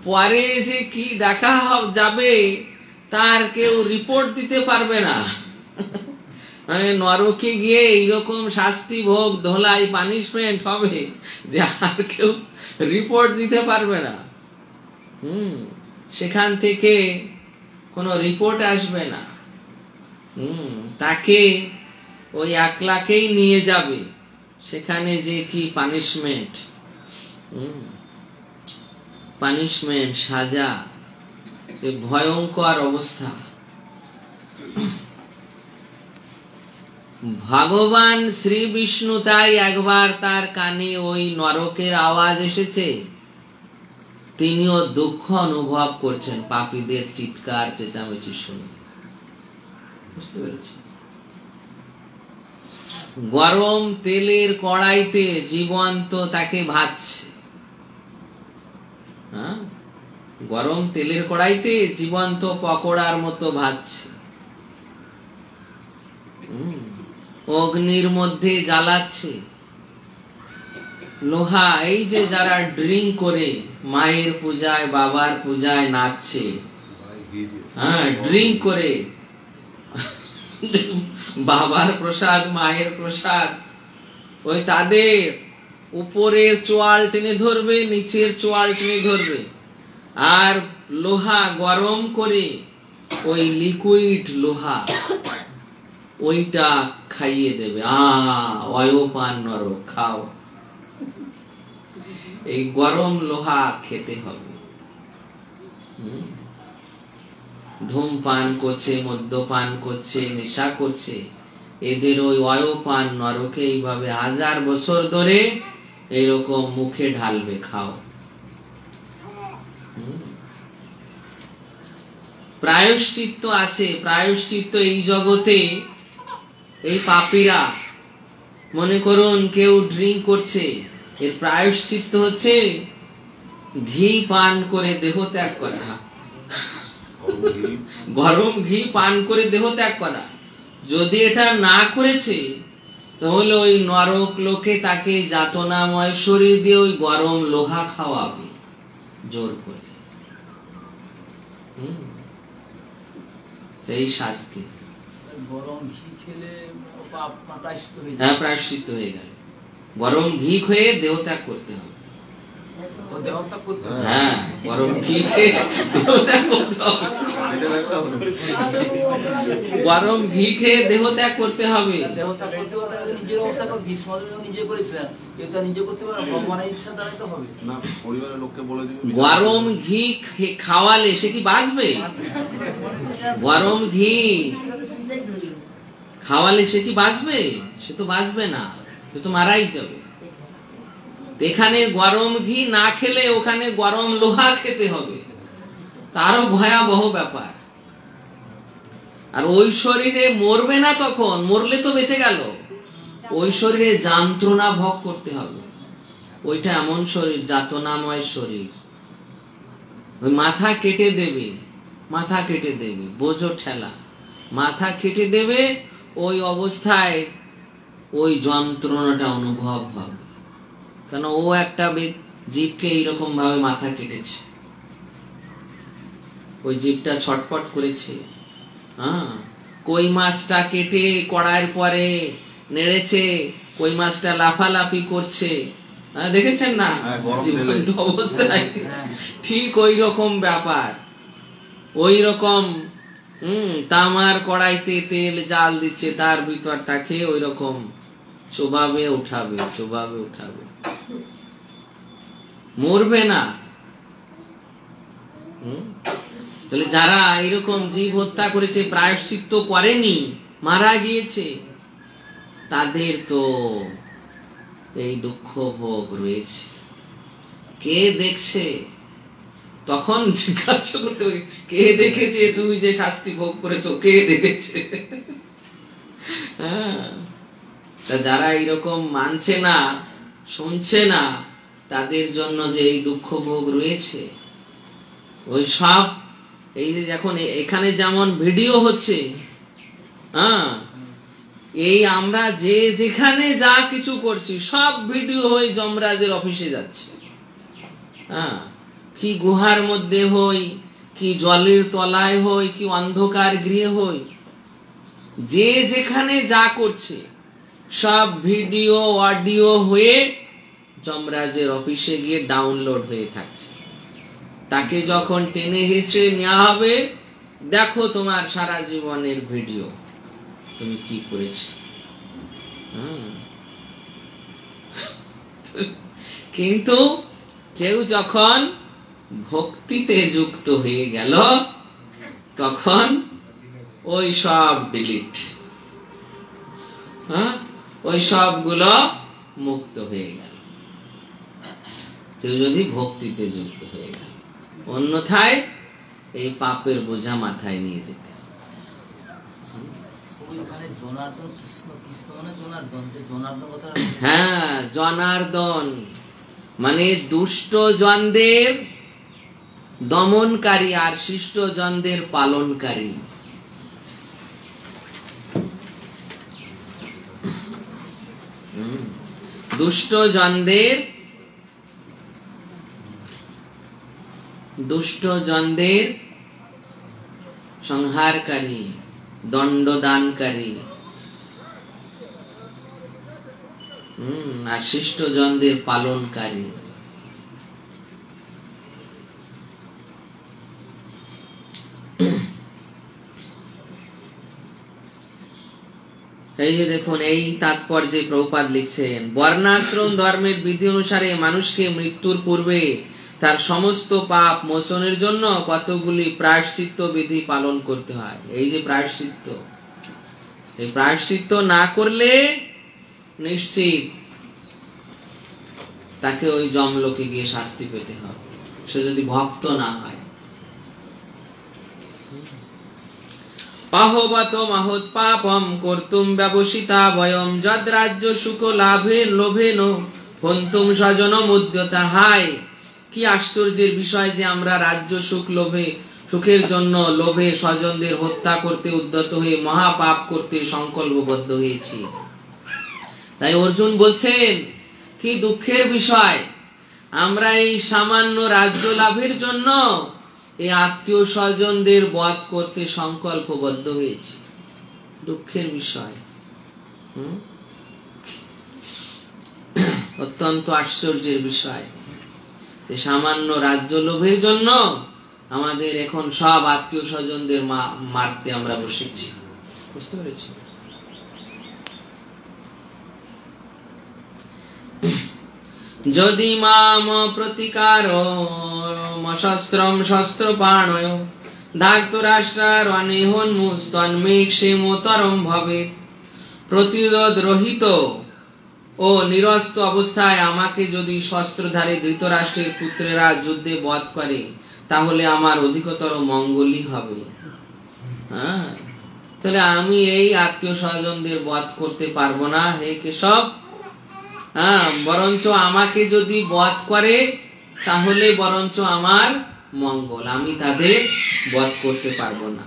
পরে যে কি দেখা যাবে তার কেউ রিপোর্ট দিতে পারবে না। মানে নরকে গিয়ে এইরকম শাস্তি ভোগ ধোলাই পানিশমেন্ট হবে যে আর কেউ রিপোর্ট দিতে পারবে না। সেখান থেকে কোনো রিপোর্ট আসবে না। তাকে ওই একলাকেই নিয়ে যাবে, সেখানে যে কি পানিশমেন্ট, পানিশমেন্ট সাজা, ভয়ঙ্কর অবস্থা। ভগবান শ্রী বিষ্ণু তাই একবার তার কানে ওই নরকের আওয়াজ এসেছে, তিনিও দুঃখ অনুভব করছেন পাপীদের চিৎকার চেঁচামেচি শুনে। বুঝতে পেরেছি? গরম তেলের কড়াইতে জীবন্ত তাকে ভাজছে। গরম তেলের কড়াইতে জীবন্ত পকোড়ার মতো ভাজছে, অগ্নির মধ্যে জ্বালাচ্ছে। লোহা, এই যে যারা ড্রিঙ্ক করে মায়ের পূজায় বাবার পূজায় নাচছে, ড্রিঙ্ক করে বাবার প্রসাদ মায়ের প্রসাদ, ওই তাদের উপরের চোয়াল টেনে ধরবে, নিচের চোয়াল টেনে ধরবে, আর লোহা গরম করে ওই লিকুইড লোহা ওইটা খাইয়ে দেবে। অয়পান নরক, খাও। এই গরম লোহা খেতে হবে। ধূমপান করছে, মদ্যপান করছে, নেশা করছে, এদের ওই অয়পান নরকে এইভাবে 1000 বছর ধরে এইরকম মুখে ঢালবে, খাও। প্রায়শ্চিত্ত আছে, প্রায়শ্চিত্ত এই জগতে। এই পাপীরা, মনে করুন কেউ ড্রিঙ্ক করছে, এর প্রায়শ্চিত্ত হচ্ছে ঘি পান করে দেহ ত্যাগ করা, গরম ঘি পান করে দেহ ত্যাগ করা। যদি এটা না করেছে তাহলে ওই নরক লোকে তাকে যাতনাময় শরীর দিয়ে ওই গরম লোহা খাওয়াবে জোর করে। এই শাস্তি। গরম ঘি খেলে প্রায়শ্চিত্ত হয়ে গেল। গরম ঘি খেয়ে দেহ ত্যাগ করতে হবে। হ্যাঁ, গরম ঘি খেয়ে দেহ ত্যাগ করতে হবে। গরম ঘি খেয়ে দেহ ত্যাগ করতে হবে। গরম ঘি খাওয়ালে সে কি বাঁচবে? গরম ঘি খাওয়ালে সে কি বাঁচবে? সে তো বাঁচবে না, সে তো মারাই যাবে। এখানে গরম ঘি না খেলে ওখানে গরম লোহা খেতে হবে, তারও ভয়াবহ ব্যাপার। আর ওই শরীরে মরবে না, তখন মরলে তো বেঁচে গেল। ওই শরীরে যন্ত্রণা ভোগ করতে হবে। ওইটা এমন শরীর, যাতনাময় শরীর। ওই মাথা কেটে দেবে, মাথা কেটে দেবে, বোঝো ঠেলা, মাথা কেটে দেবে। ওই অবস্থায় ওই যন্ত্রণাটা অনুভব হবে, কেন ও একটা জীবকে এইরকম ভাবে মাথা কেটেছে, ওই জীবটা ছটফট করেছে। কই মাছটা কেটে কড়াইয়ের পরে নেড়েছে, কই মাছটা লাফালাফি করছে, দেখেছেন না জীবন্ত অবস্থায়? ঠিক ওই রকম ব্যাপার। ওই রকম তামার কড়াইতে তেল জাল দিচ্ছে, তার ভিতরটাকে ওই রকম চোবাবে উঠাবে, চোবাবে উঠাবে, মরবে না। তাহলে যারা এরকম জীব হত্যা করেছে, প্রায়শ্চিত্ত করেনি, মারা গিয়েছে, তাদের তো এই দুঃখ ভোগ রয়েছে। কে দেখছে? তখন জিজ্ঞাসা করতে হবে, কে দেখেছে তুমি যে শাস্তি ভোগ করেছো, কে দেখেছে? তা যারা এরকম মানছে না, শুনছে না, তাদের জন্য যে এই দুঃখ ভোগ রয়েছে, ওই সব এই যে এখন এখানে যেমন ভিডিও হচ্ছে, এই আমরা যে যেখানে যা কিছু করছি সব ভিডিও হয়ে যমরাজের অফিসে যাচ্ছে। কি গুহার মধ্যে হই, কি জলের তলায় হই, কি অন্ধকার গৃহে হই, যে যেখানে যা করছে সব ভিডিও অডিও হয়ে যমরাজের অফিসে গিয়ে ডাউনলোড হয়ে থাকছে। তাকে যখন টেনে হিচড়ে নেওয়া হবে, দেখো তোমার সারা জীবনের ভিডিও, তুমি কি করেছো। কিন্তু কেউ যখন ভক্তিতে যুক্ত হয়ে গেল, তখন ওই সব ডিলিট, ওই সবগুলো মুক্ত হয়ে গেল। কেউ যদি ভক্তিতে যুক্ত হয়ে গেল, অন্যথায় এই পাপের বোঝা মাথায় নিয়ে যেতে। হ্যাঁ, জনার্দন মানে দুষ্ট জনদের দমনকারী আর শিষ্ট জনদের পালনকারী। দুষ্ট জনদের সংহারকারী, দণ্ডদানকারী, আর শিষ্ট জনদের পালনকারী। এই যে দেখুন, এই তাৎপর্যে প্রভুপাদ লিখছেন, বর্ণাশ্রম ধর্মের বিধি অনুসারে মানুষকে মৃত্যুর পূর্বে তার সমস্ত পাপ মোচনের জন্য কতগুলি প্রায়শ্চিত্ত বিধি পালন করতে হয়। এই যে প্রায়শ্চিত্ত, এই প্রায়শ্চিত্ত না করলে নিশ্চিত তাকে ওই যমলোকে গিয়ে শাস্তি পেতে হবে, সে যদি ভক্ত না হয়। অহবত মহৎ পাপম কর্তুম ব্যবসিতা বয়ম যদ রাজ্য সুখ লাভে লোভেন হন্তুম স্বজনম উদ্যতা। হায়, কি আশ্চর্যের বিষয় যে আমরা রাজ্য সুখের জন্য লোভে স্বজনদের হত্যা করতে উদ্যত হয়ে মহাপাপ করতে সংকল্পবদ্ধ হয়েছি। তাই অর্জুন বলছেন, কি দুঃখের বিষয়, আমরা এই সামান্য রাজ্য লাভের জন্য এই আত্মীয় স্বজনদের বধ করতে সংকল্পবদ্ধ হয়েছি। দুঃখের বিষয়, অত্যন্ত আশ্চর্যের বিষয়। সামান্য রাজ্য লোভের জন্য আমাদের এখন সব আত্মীয় স্বজনদের মারতে আমরা বসেছি। বুঝতে পেরেছি? যদি মাম প্রতিকার শস্ত্রম শস্ত্র পাণয় ধার্তরাষ্ট্রার অনেহন্মুস্তন্মেক্ষেমতরম ভবে। প্রতিরোধ রহিত ও নিরস্ত অবস্থায় আমাকে যদি শস্ত্রধারী ধৃতরাষ্ট্রের পুত্রেরা যুদ্ধে বধ করে, তাহলে আমার অধিকতর মঙ্গলই হবে। তাহলে আমি এই আত্মীয় স্বজনদের বধ করতে পারবো না হে কেশব। বরঞ্চ আমাকে যদি বধ করে তাহলে বরঞ্চ আমার মঙ্গল, আমি তাদের বধ করতে পারবো না।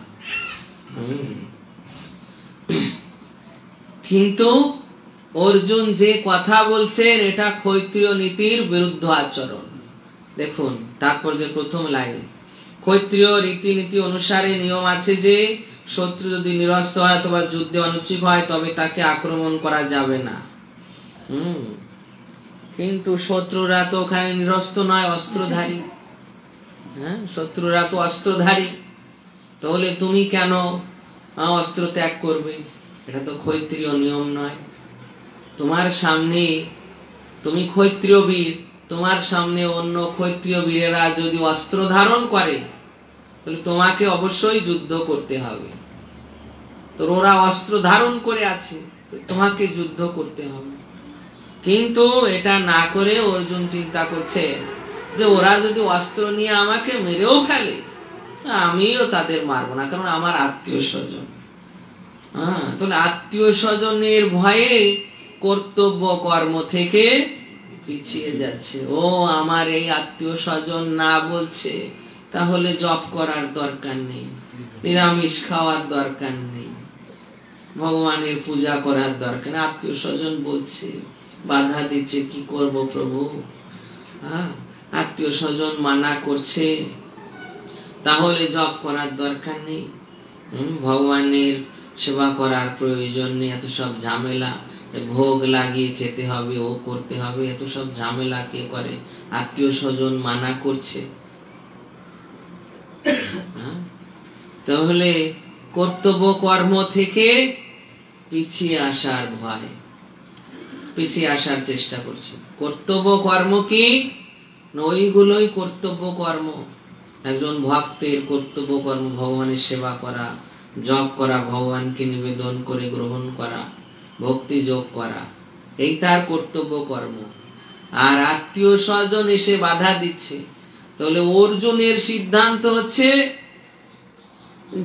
কিন্তু অর্জুন যে কথা বলছেন এটা ক্ষত্রিয় নীতির বিরুদ্ধ আচরণ। দেখুন তারপর যে প্রথম লাইন, ক্ষত্রিয় রীতিনীতি অনুসারে নিয়ম আছে যে শত্রু যদি নিরস্ত হয় অথবা যুদ্ধে অনুচ্ছিক হয় তবে তাকে আক্রমণ করা যাবে না। কিন্তু শত্রুরা তো ওখানে নিরস্ত নয়, অস্ত্রধারী। শত্রুরা তো অস্ত্রধারী, তাহলে তুমি কেন অস্ত্র ত্যাগ করবে? এটা তো ক্ষত্রিয় নিয়ম নয়। তোমার সামনে, তুমি ক্ষত্রিয় বীর, তোমার সামনে অন্য ক্ষত্রিয় বীরেরা যদি অস্ত্র ধারণ করে তাহলে তোমাকে অবশ্যই যুদ্ধ করতে হবে। তো ওরা অস্ত্র ধারণ করে আছে, তোমাকে যুদ্ধ করতে হবে। কিন্তু এটা না করে অর্জুন চিন্তা করছে যে ওরা যদি অস্ত্র নিয়ে আমাকে মেরেও ফেলে আমিও তাদের মারবো না, কারণ আমার আত্মীয় স্বজন। তাহলে আত্মীয় স্বজনের ভয়ে কর্তব্য কর্ম থেকে পিছিয়ে যাচ্ছে। ও আমার এই আত্মীয় স্বজন না বলছে, তাহলে জপ করার দরকার নেই, নিরামিষ খাওয়ার দরকার নেই, ভগবানের পূজা করার দরকার নেই। আত্মীয় স্বজন বলছে, বাধা দিচ্ছে, কি করব প্রভু? আত্মীয় স্বজন মানা করছে, তাহলে জপ করার দরকার নেই, ভগবানের সেবা করার প্রয়োজন নেই, এত সব ঝামেলা, ভোগ লাগিয়ে খেতে হবে, ও করতে হবে, এত সব ঝামেলা কে করে? আত্মীয় স্বজন মানা করছে। তাহলে কর্তব্য কর্ম থেকে পিছিয়ে আসার ভয়, পিছিয়ে আসার চেষ্টা করছে। কর্তব্য কর্ম কি? ওইগুলোই কর্তব্য কর্ম। একজন ভক্তের কর্তব্য কর্ম ভগবানের সেবা করা, জপ করা, ভগবানকে নিবেদন করে গ্রহণ করা, ভক্তি যোগ করা, এই তার কর্তব্য কর্ম। আর আত্মীয় স্বজন এসে বাধা দিচ্ছে, তাহলে অর্জুনের সিদ্ধান্ত হচ্ছে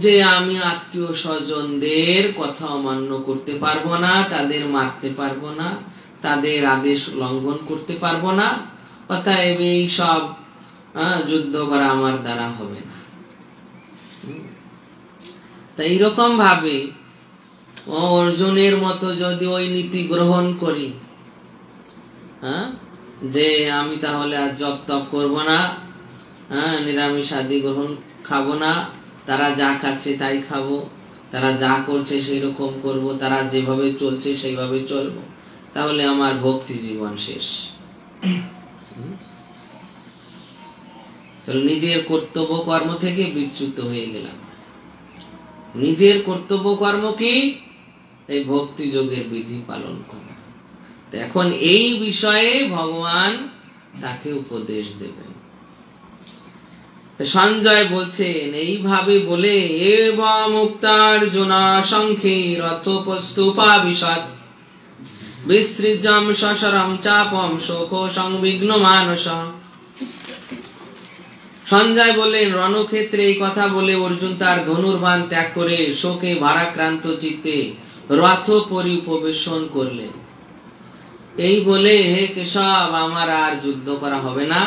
যে আমি আত্মীয় স্বজনদের কথা অমান্য করতে পারবো না, তাদের মারতে পারবো না, তাদের আদেশ লঙ্ঘন করতে পারবো না, অতএব এই সব যুদ্ধ করা আমার দ্বারা হবে না। তাই এইরকম ভাবে অর্জুনের মতো যদি ওই নীতি গ্রহণ করি, যে আমি তাহলে আর জপ তপ করবো না, নিরামিষ আদি গ্রহণ খাবো না, তারা যা খাচ্ছে তাই খাবো, তারা যা করছে সেই রকম করবো, তারা যেভাবে চলছে সেইভাবে চলবো, তাহলে আমার ভক্তি জীবন শেষ। তাহলে নিজের কর্তব্য কর্ম থেকে বিচ্যুত হয়ে গেলাম। নিজের কর্তব্য কর্ম কি? এই ভক্তি যোগের বিধি পালন করা। এখন এই বিষয়ে ভগবান তাকে উপদেশ দেবেন। সঞ্জয় বলছেন, এইভাবে বলে এবং মুক্তার্জুনা সংখ্যে রথোপস্তুপা বিশদ বিসৃজম সশরম চাপম শোক সংবিঘ্ন মানস। সঞ্জয় বললেন, রণক্ষেত্রে এই কথা বলে অর্জুন তার ধনুর্বাণ ত্যাগ করে শোকে ভারাক্রান্ত চিত্তে রথ পরিপবেশন করলেন। এই বলে, হে কেশব, আমার আর যুদ্ধ করা হবে না,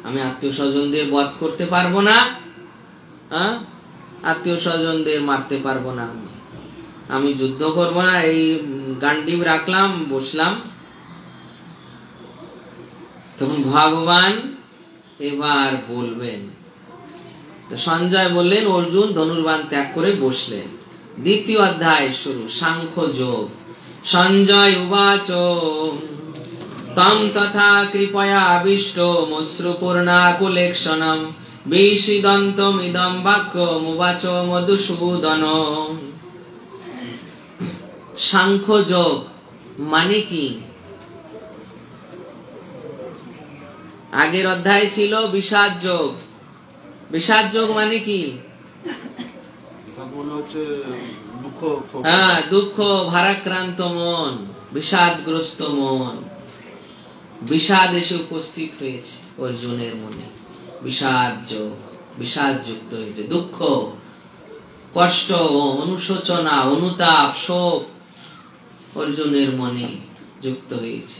আমি আত্মীয় স্বজনদের বধ করতে পারবো না, আত্মীয় স্বজনদের মারতে পারবো না, আমি যুদ্ধ করবো না, এই গান্ডিব রাখলাম, বসলাম। তখন ভগবান এবার বলবেন। তো সঞ্জয় বললেন, অর্জুন ধনুর্বাণ ত্যাগ করে বসলেন। দ্বিতীয় অধ্যায় শুরু, সাংখ্য যোগ। সঞ্জয় উবাচ তম তথা কৃপয়া আবিষ্ট মশ্রুপূর্ণাকুলেক্ষণম বিষিদন্তমিদম বাক্যমুবাচ মধুসূদন। সাংখ্য যোগ মানে কি? আগের অধ্যায় ছিল বিষাদ যোগ। বিষাদ যোগ মানে কি? দুঃখ ভারাক্রান্ত মন, বিষাদগ্রস্ত মন, বিষাদ এসে উপস্থিত হয়েছে অর্জুনের মনে, বিষাদ যোগ, বিষাদ যুক্ত হয়েছে, দুঃখ, কষ্ট, অনুশোচনা, অনুতাপ, শোক অর্জুনের মনে যুক্ত হয়েছে।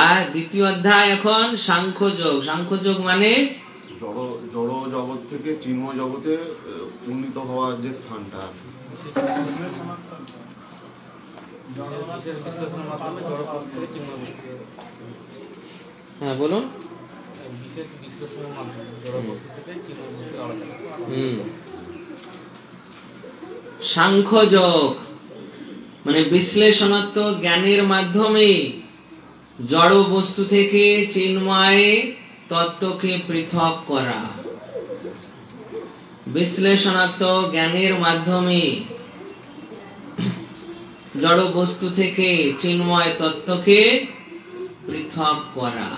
আর দ্বিতীয় অধ্যায় এখন সাংখ্য যোগ। সাংখ্য যোগ মানে জড় জগৎ থেকে চিন্ময় জগতে উন্নীত হওয়ার যে স্থানটা। হ্যাঁ বলুন। সাংখ্য যোগ মানে বিশ্লেষণাত্মক জ্ঞানের মাধ্যমে জড় বস্তু থেকে চিন্ময় তত্ত্বকে পৃথক করা। বিশ্লেষণাত্মক জ্ঞানের মাধ্যমে জড় বস্তু থেকে চিন্ময় তত্ত্বকে পৃথক করা।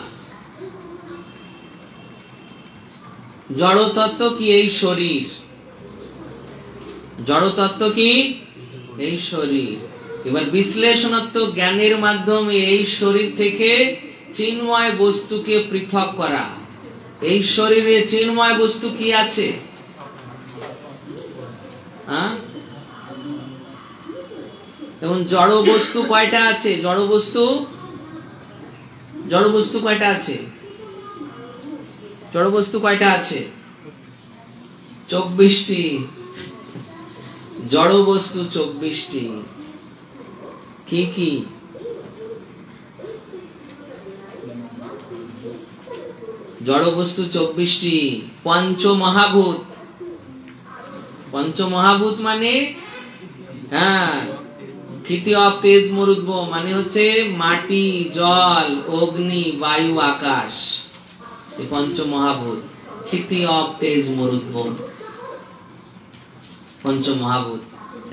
জড় তত্ত্ব কি? এই শরীর। জড় তত্ত্ব কি? এই শরীর। এবার বিশ্লেষণাত্মক জ্ঞানের মাধ্যমে এই শরীর থেকে চিন্ময় বস্তুকে পৃথক করা। এই শরীরে চিন্ময় বস্তু কি আছে? এবং জড় বস্তু কয়টা আছে? জড় বস্তু কয়টা আছে? জড় বস্তু কয়টা আছে? 24টি। জড় বস্তু 24টি। কি কি? জড় বস্তু 24টি। পঞ্চমহাভূত। পঞ্চমহাভূত মানে ক্ষিতি অব তেজ মরুদ্ভ, মানে হচ্ছে মাটি, জল, অগ্নি, বায়ু, আকাশ। এই পঞ্চমহাভূত। ক্ষিতি অব তেজ মরুদ্ভ, পঞ্চমহাভূত,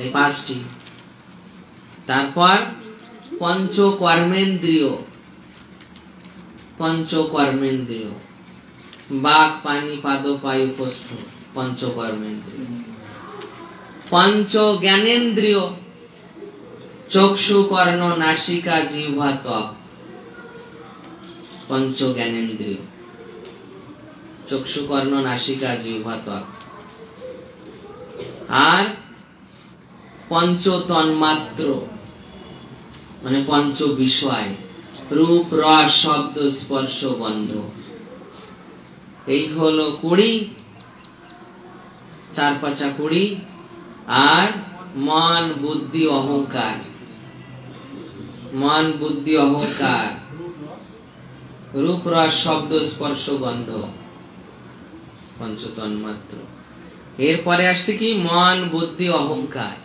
এই 5টি। তারপর পঞ্চকর্মেন্দ্রিয়। পঞ্চকর্মেন্দ্রিয় বাক, পানি, পাদ, পায়ু, কোষ্ঠ, পঞ্চকর্মেন্দ্রিয়। পঞ্চ জ্ঞানেন্দ্রিয় চক্ষু, কর্ণ, নাসিকা, জিহ্বা, ত্বক, পঞ্চ জ্ঞানেন্দ্রিয়। চক্ষু, কর্ণ, নাসিকা, জিহ্বা, ত্বক। আর পঞ্চ তন্মাত্র মানে পঞ্চ বিষয়, রূপ, রস, শব্দ, স্পর্শ, গন্ধ। এই হলো 20, 4 5 20। আর মন, বুদ্ধি, অহংকার। মন, বুদ্ধি, অহংকার, রূপ, রস, শব্দ, স্পর্শ, গন্ধ, পঞ্চতন্মাত্র। এরপরে আসছে কি? মন, বুদ্ধি, অহংকার।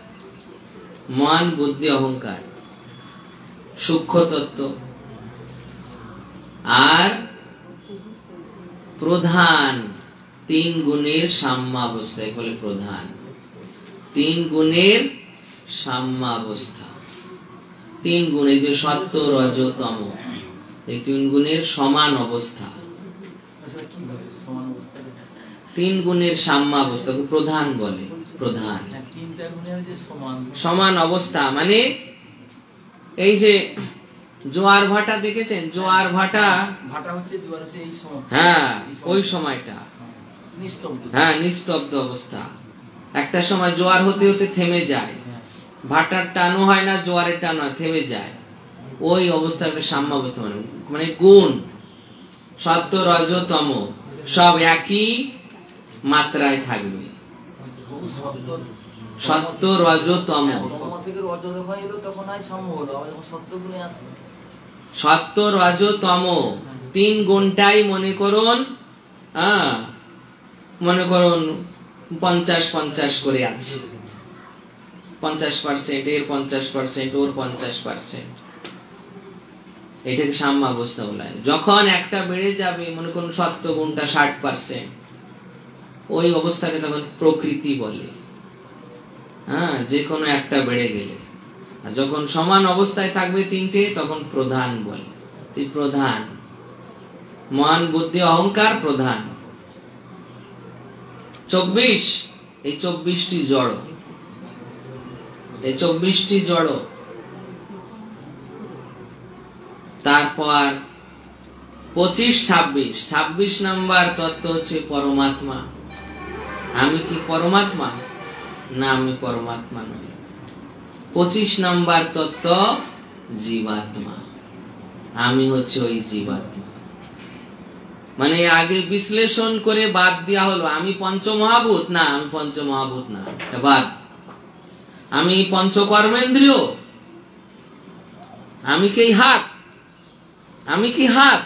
মন, বুদ্ধি, অহংকার সূক্ষ্ম তত্ত্ব। আর প্রধান 3 গুণের সাম্যাবস্থা, বলে প্রধান। 3 গুণের সাম্যাবস্থা। 3 গুণ, এই যে সত্য, রজ, তম, এই 3 গুণের সমান অবস্থা। 3 গুণের সাম্যাবস্থা প্রধান বলে। প্রধান সমান অবস্থা মানে এই যে জোয়ার ভাটা দেখেছেন? জোয়ার ভাটা হচ্ছে ওই সময়টা নিস্তব্ধ অবস্থা। একটা সময় জোয়ার হতে হতে থেমে যায়, ভাটার টানো হয় না, জোয়ারের টানো হয়, থেমে যায়। ওই অবস্থাটা সাম্যাবস্থা মানে গুণ সত্য, রজ, তম সব একই মাত্রায় থাকবে। সত্য, রজ, তম। সত্য, রজ, তম 3 গুণটাই মনে করুন 50-50 করে আছে। 50% এর, 50% ওর, 50%। এটাকে সাম্যাবস্থা বলা হয়। যখন একটা বেড়ে যাবে, মনে করুন সত্য গুণটা 60%, ওই অবস্থাকে তখন প্রকৃতি বলে। যে কোনো একটা বেড়ে গেলে। আর যখন সমান অবস্থায় থাকবে 3টে, তখন প্রধান বলে। প্রধান মন, বুদ্ধি, অহংকার প্রধান। 24, এই 24টি জড়। এই 24টি জড়। তারপর 25, 26। 26 নাম্বার তত্ত্ব হচ্ছে পরমাত্মা। আমি কি পরমাত্মা? না, আমি পরমাত্মা নই। 25 নাম্বার তত্ত্ব জীবাত্মা। আমি হচ্ছে ওই জীবাত্মা। মানে আগে বিশ্লেষণ করে বাদ দেওয়া হলো। আমি পঞ্চমহাভূত? না, আমি পঞ্চমহাভূত না, বাদ। আমি পঞ্চকর্মেন্দ্রিয়? আমি কি হাত? আমি কি হাত?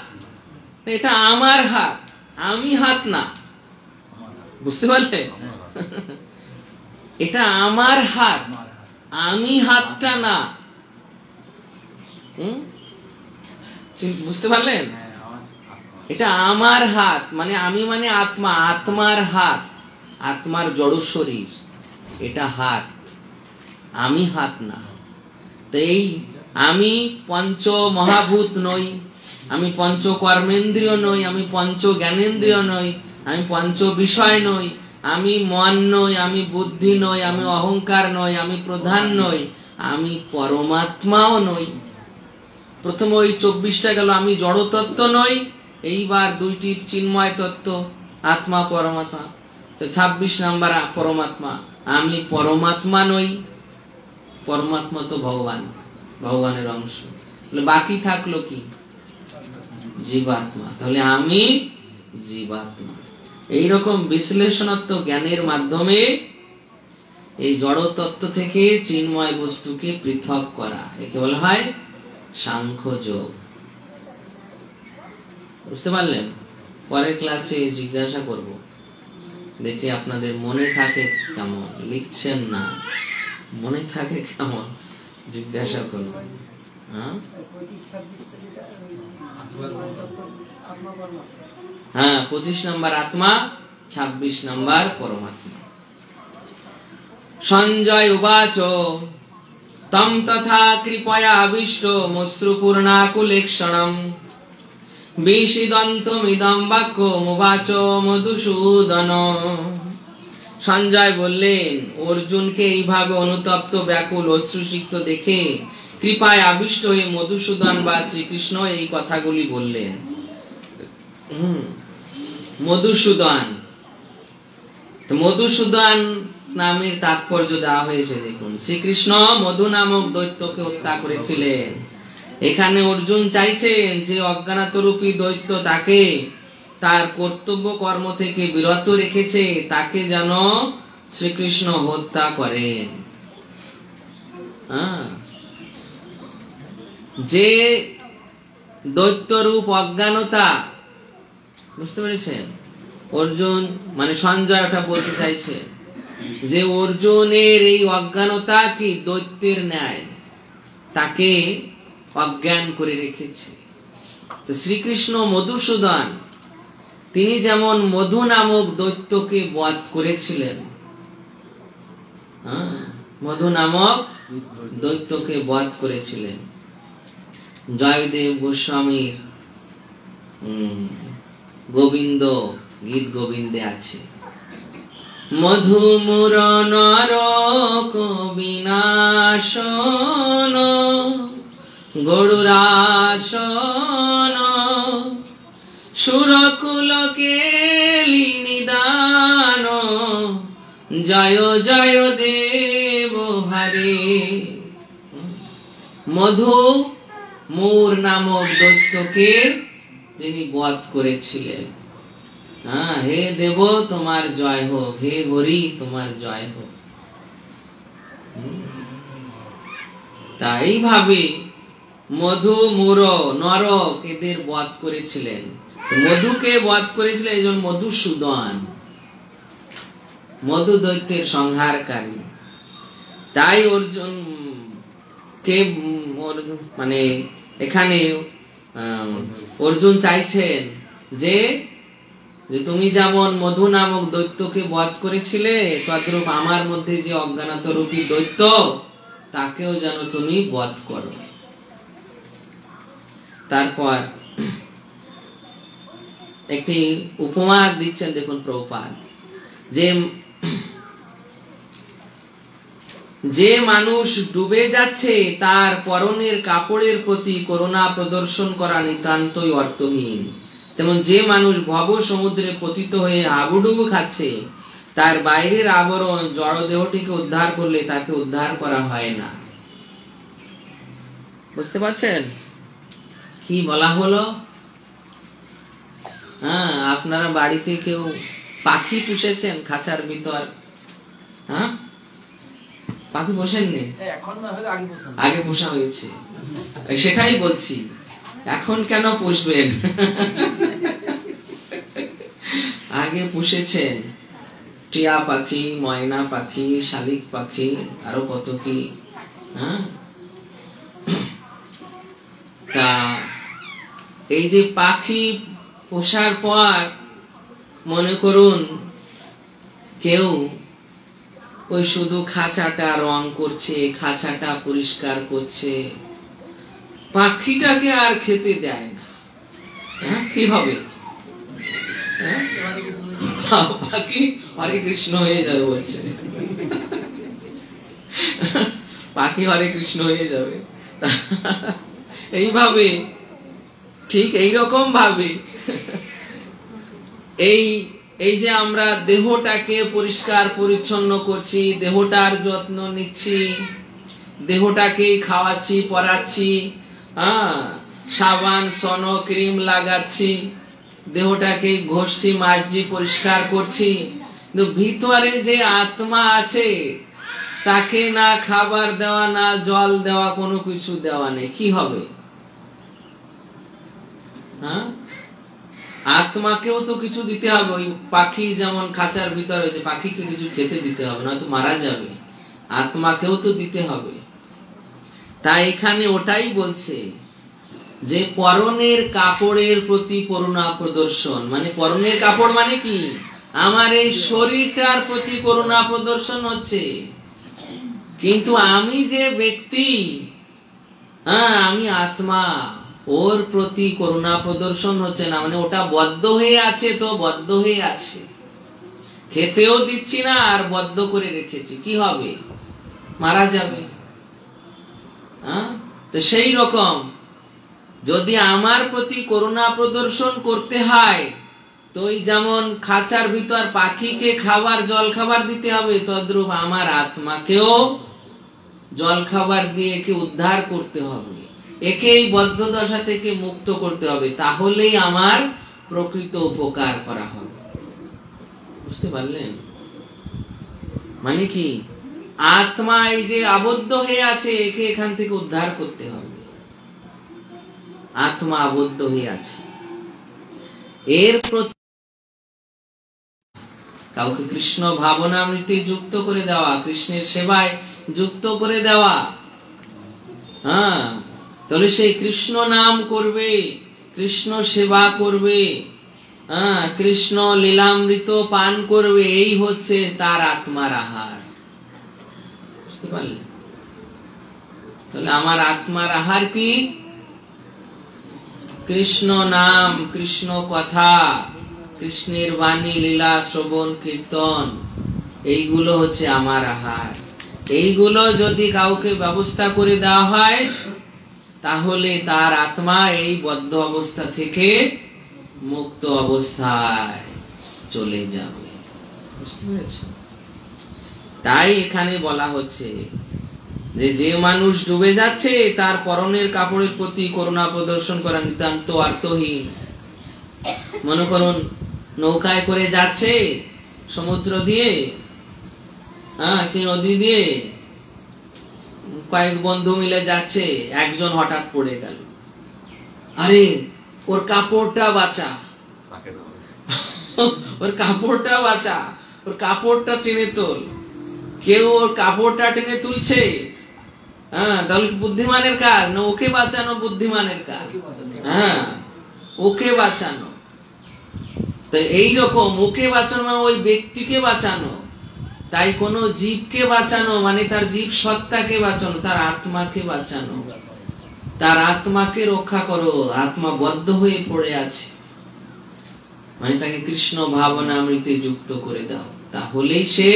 এটা আমার হাত, আমি হাত না। বুঝতে পারলে? এটা আমার হাত, আমি হাতটা না। বুঝতে পারলেন? এটা আমার হাত মানে আমি মানে আত্মা, আত্মার হাত, আত্মার জড় শরীর, এটা হাত, আমি হাত না। তো এই আমি পঞ্চ মহাভূত নই, আমি পঞ্চ কর্মেন্দ্রিয় নই, আমি পঞ্চ জ্ঞানেন্দ্রিয় নই, আমি পঞ্চ বিষয় নই, আমি মন নই, আমি বুদ্ধি নই, আমি অহংকার নই, আমি প্রধান নই, আমি পরমাত্মাও নই। প্রথমে ওই 24টা গেল, আমি জড় তত্ত্ব নই। এইবার দুইটি চিন্ময় তত্ত্ব, আত্মা পরমাত্মা। তো 26 নাম্বার পরমাত্মা, আমি পরমাত্মা নই। পরমাত্মা তো ভগবান, ভগবানের অংশ। বাকি থাকলো কি? জীবাত্মা। তাহলে আমি জীবাত্মা। এইরকম বিশ্লেষণাত্মক জ্ঞানের মাধ্যমে এই জড় তত্ত্ব থেকে চিন্ময় বস্তুকে পৃথক করা, একে বলা হয় সাংখ্য যোগ। বুঝতে পারলেন? পরের ক্লাসে জিজ্ঞাসা করব, দেখি আপনাদের মনে থাকে কেমন। লিখছেন না, মনে থাকে কেমন জিজ্ঞাসা করব। হ্যাঁ, 25 নম্বর আত্মা, 26 নম্বর পরমাত্মা। সঞ্জয় উবাচ তম তথা কৃপয়া আবিষ্ট মশ্রুপূর্ণাকুলেক্ষণম বিষিদন্তমিদম বাক্যমুবাচ মধুসূদন। সঞ্জয় বললেন, অর্জুনকে এইভাবে অনুতপ্ত ব্যাকুল অশ্রুসিক্ত দেখে কৃপায় আবিষ্ট হয়ে মধুসূদন বা শ্রীকৃষ্ণ এই কথাগুলি বললেন। মধুসূদন, মধুসূদন নামের তাৎপর্য দেওয়া হয়েছে। দেখুন, শ্রীকৃষ্ণ মধু নামক দৈত্যকে হত্যা করেছিলেন। এখানে অর্জুন চাইছেন যে অজ্ঞাতরূপী দৈত্য তাকে তার কর্তব্য কর্ম থেকে বিরত রেখেছে, তাকে যেন শ্রীকৃষ্ণ হত্যা করেন। যে দৈত্যরূপ অজ্ঞানতা, বুঝতে পেরেছেন? অর্জুন মানে সঞ্জয় ওটা বলতে চাইছে যে অর্জুনের এই অজ্ঞানতা কি দৈত্যের ন্যায় তাকে অজ্ঞান করে রেখেছে। তো শ্রীকৃষ্ণ মধুসূদন তিনি যেমন মধু নামক দৈত্যকে বধ করেছিলেন, মধু নামক দৈত্যকে বধ করেছিলেন। জয়দেব গোস্বামীর গোবিন্দ গীত গোবিন্দে আছে, মধুমূর নরক বিনাশন গরুরাসন সুরকুল কেলি নিদান জয় জয় দেব হরে। মধু মূর নামক দৈত্যকে তিনি বধ করেছিলেন। হে দেব তোমার জয় হোক, হে হরি তোমার জয় হোক। তাই ভাবে মধু মূর নরক এদের বধ করেছিলেন। মধুকে বধ করেছিলেন এই জন্য মধুসূদন, মধু দৈত্যের সংহারকারী। তাই অর্জুন কে মানে এখানে অর্জুন চাইছেন যে তুমি যেমন মধু নামক দৈত্যকে বধ করেছিলে, তদ্রূপ আমার মধ্যে যে অজ্ঞানতরূপী দৈত্য তাকেও যেন তুমি বধ করো। তারপর একটি উপমা দিচ্ছেন, দেখুন প্রভুপাদ, যে মানুষ ডুবে যাচ্ছে তার পরনের কাপড়ের প্রতি করুণা প্রদর্শন করা নিতান্তই অর্থহীন, তেমন যে মানুষ ভব সমুদ্রে পতিত হয়ে হাবুডুবু খাচ্ছে তার বাইরের আবরণ জড় দেহটিকে উদ্ধার করলে তাকে উদ্ধার করা হয় না। বুঝতে পারছেন কি বলা হলো? আপনারা বাড়িতে কেউ পাখি পুষেছেন খাঁচার ভিতর? পাখি পোষেননি? আগে পোষা হয়েছে, সেটাই বলছি। এখন কেন পুষবেন? আগে পুষেছেন টিয়া পাখি, ময়না পাখি, শালিক পাখি, আরো কত কি। তা এই যে পাখি পোষার পর মনে করুন কেউ ওই শুধু খাঁচাটা রং করছে, খাঁচাটা পরিষ্কার করছে, পাখিটাকে আর খেতে দেয় না। কি হবে? পাখি হরে কৃষ্ণ হয়ে যাবে বলছে, পাখি হরে কৃষ্ণ হয়ে যাবে। এইভাবে, ঠিক এইরকম ভাবে এই যে আমরা দেহটাকে পরিষ্কার পরিচ্ছন্ন করছি, দেহটার যত্ন নিচ্ছি, দেহটাকে খাওয়াচ্ছি, পরাচ্ছি, সাবান সন ক্রিম লাগাচ্ছি, দেহটাকে ঘষছি, মাজছি, পরিষ্কার করছি, কিন্তু ভিতরে যে আত্মা আছে তাকে না খাবার দেওয়া, না জল দেওয়া, কোনো কিছু দেওয়া নেই, কি হবে? আত্মাকেও তো কিছু দিতে হবে। ওই পাখি যেমন খাঁচার ভিতরে হয়েছে, পাখিকে কিছু খেতে দিতে হবে, নয়তো মারা যাবে। আত্মাকেও তো দিতে হবে। তাই এখানে ওটাই বলছে যে পরনের কাপড়ের প্রতি করুণা প্রদর্শন, মানে পরনের কাপড় মানে কি? আমার এই শরীরটার প্রতি করুণা প্রদর্শন হচ্ছে, কিন্তু আমি যে ব্যক্তি, আমি আত্মা, ওর প্রতি করুণা প্রদর্শন হচ্ছে না। মানে ওটা বদ্ধ হয়ে আছে, তো বদ্ধ হয়ে আছে, খেতেও দিচ্ছি না আর বদ্ধ করে রেখেছি, কি হবে? মারা যাবে। তো সেই রকম যদি আমার প্রতি করুণা প্রদর্শন করতে হয়, তো ওই যেমন খাঁচার ভিতর পাখিকে খাবার জল খাবার দিতে হবে, তদ্রূপ আমার আত্মাকেও জল খাবার দিয়ে একে উদ্ধার করতে হবে, একে এই বদ্ধ দশা থেকে মুক্ত করতে হবে, তাহলেই আমার প্রকৃত উপকার করা হবে। বুঝতে পারলেন? মানে কি, আত্মা এই যে আবদ্ধ হয়ে আছে, একে এখান থেকে উদ্ধার করতে হবে। আত্মা আবদ্ধ হয়ে আছে, এর প্রতি কাউকে কৃষ্ণ ভাবনামৃতে যুক্ত করে দেওয়া, কৃষ্ণের সেবায় যুক্ত করে দেওয়া। তাহলে সেই কৃষ্ণ নাম করবে, কৃষ্ণ সেবা করবে, কৃষ্ণ লীলামৃত পান করবে, এই হচ্ছে তার আত্মার আহার। বুঝতে পারলেন? তাহলে আমার আত্মার আহার কি? কৃষ্ণ নাম, কৃষ্ণ কথা, কৃষ্ণের বাণী, লীলা, শ্রবণ, কীর্তন, এইগুলো হচ্ছে আমার আহার। এইগুলো যদি কাউকে ব্যবস্থা করে দেওয়া হয়, তাহলে তার আত্মা এই বদ্ধ অবস্থা থেকে মুক্ত অবস্থায় চলে যাবে। বুঝতে পেরেছেন? তাই এখানে বলা হচ্ছে যে যে মানুষ ডুবে যাচ্ছে, তার পরনের কাপড়ের প্রতি করুণা প্রদর্শন করা নিতান্ত অর্থহীন। মনে করুন নৌকায় করে যাচ্ছে সমুদ্র দিয়ে, কি নদী দিয়ে, কয়েক বন্ধু মিলে যাচ্ছে, একজন হঠাৎ পড়ে গেল, আরে ওর কাপড়টা বাঁচা, ওর কাপড়টা বাঁচা, ওর কাপড়টা টেনে তোল। কেউ ওর কাপড়টা টেনে তুলছে, তাহলে বুদ্ধিমানের কাজ না ওকে বাঁচানো? বুদ্ধিমানের কাজ, ওকে বাঁচানো। তো এইরকম ওকে বাঁচানো মানে ওই ব্যক্তিকে বাঁচানো। তাই কোন জীবকে বাঁচানো মানে তার জীব সত্তাকে বাঁচানো, তার আত্মাকে বাঁচানো। তার আত্মাকে রক্ষা করো, আত্মা বদ্ধ হয়ে পড়ে আছে, মানে তাকে কৃষ্ণ ভাবনামৃতে যুক্ত করে দাও, তাহলেই সে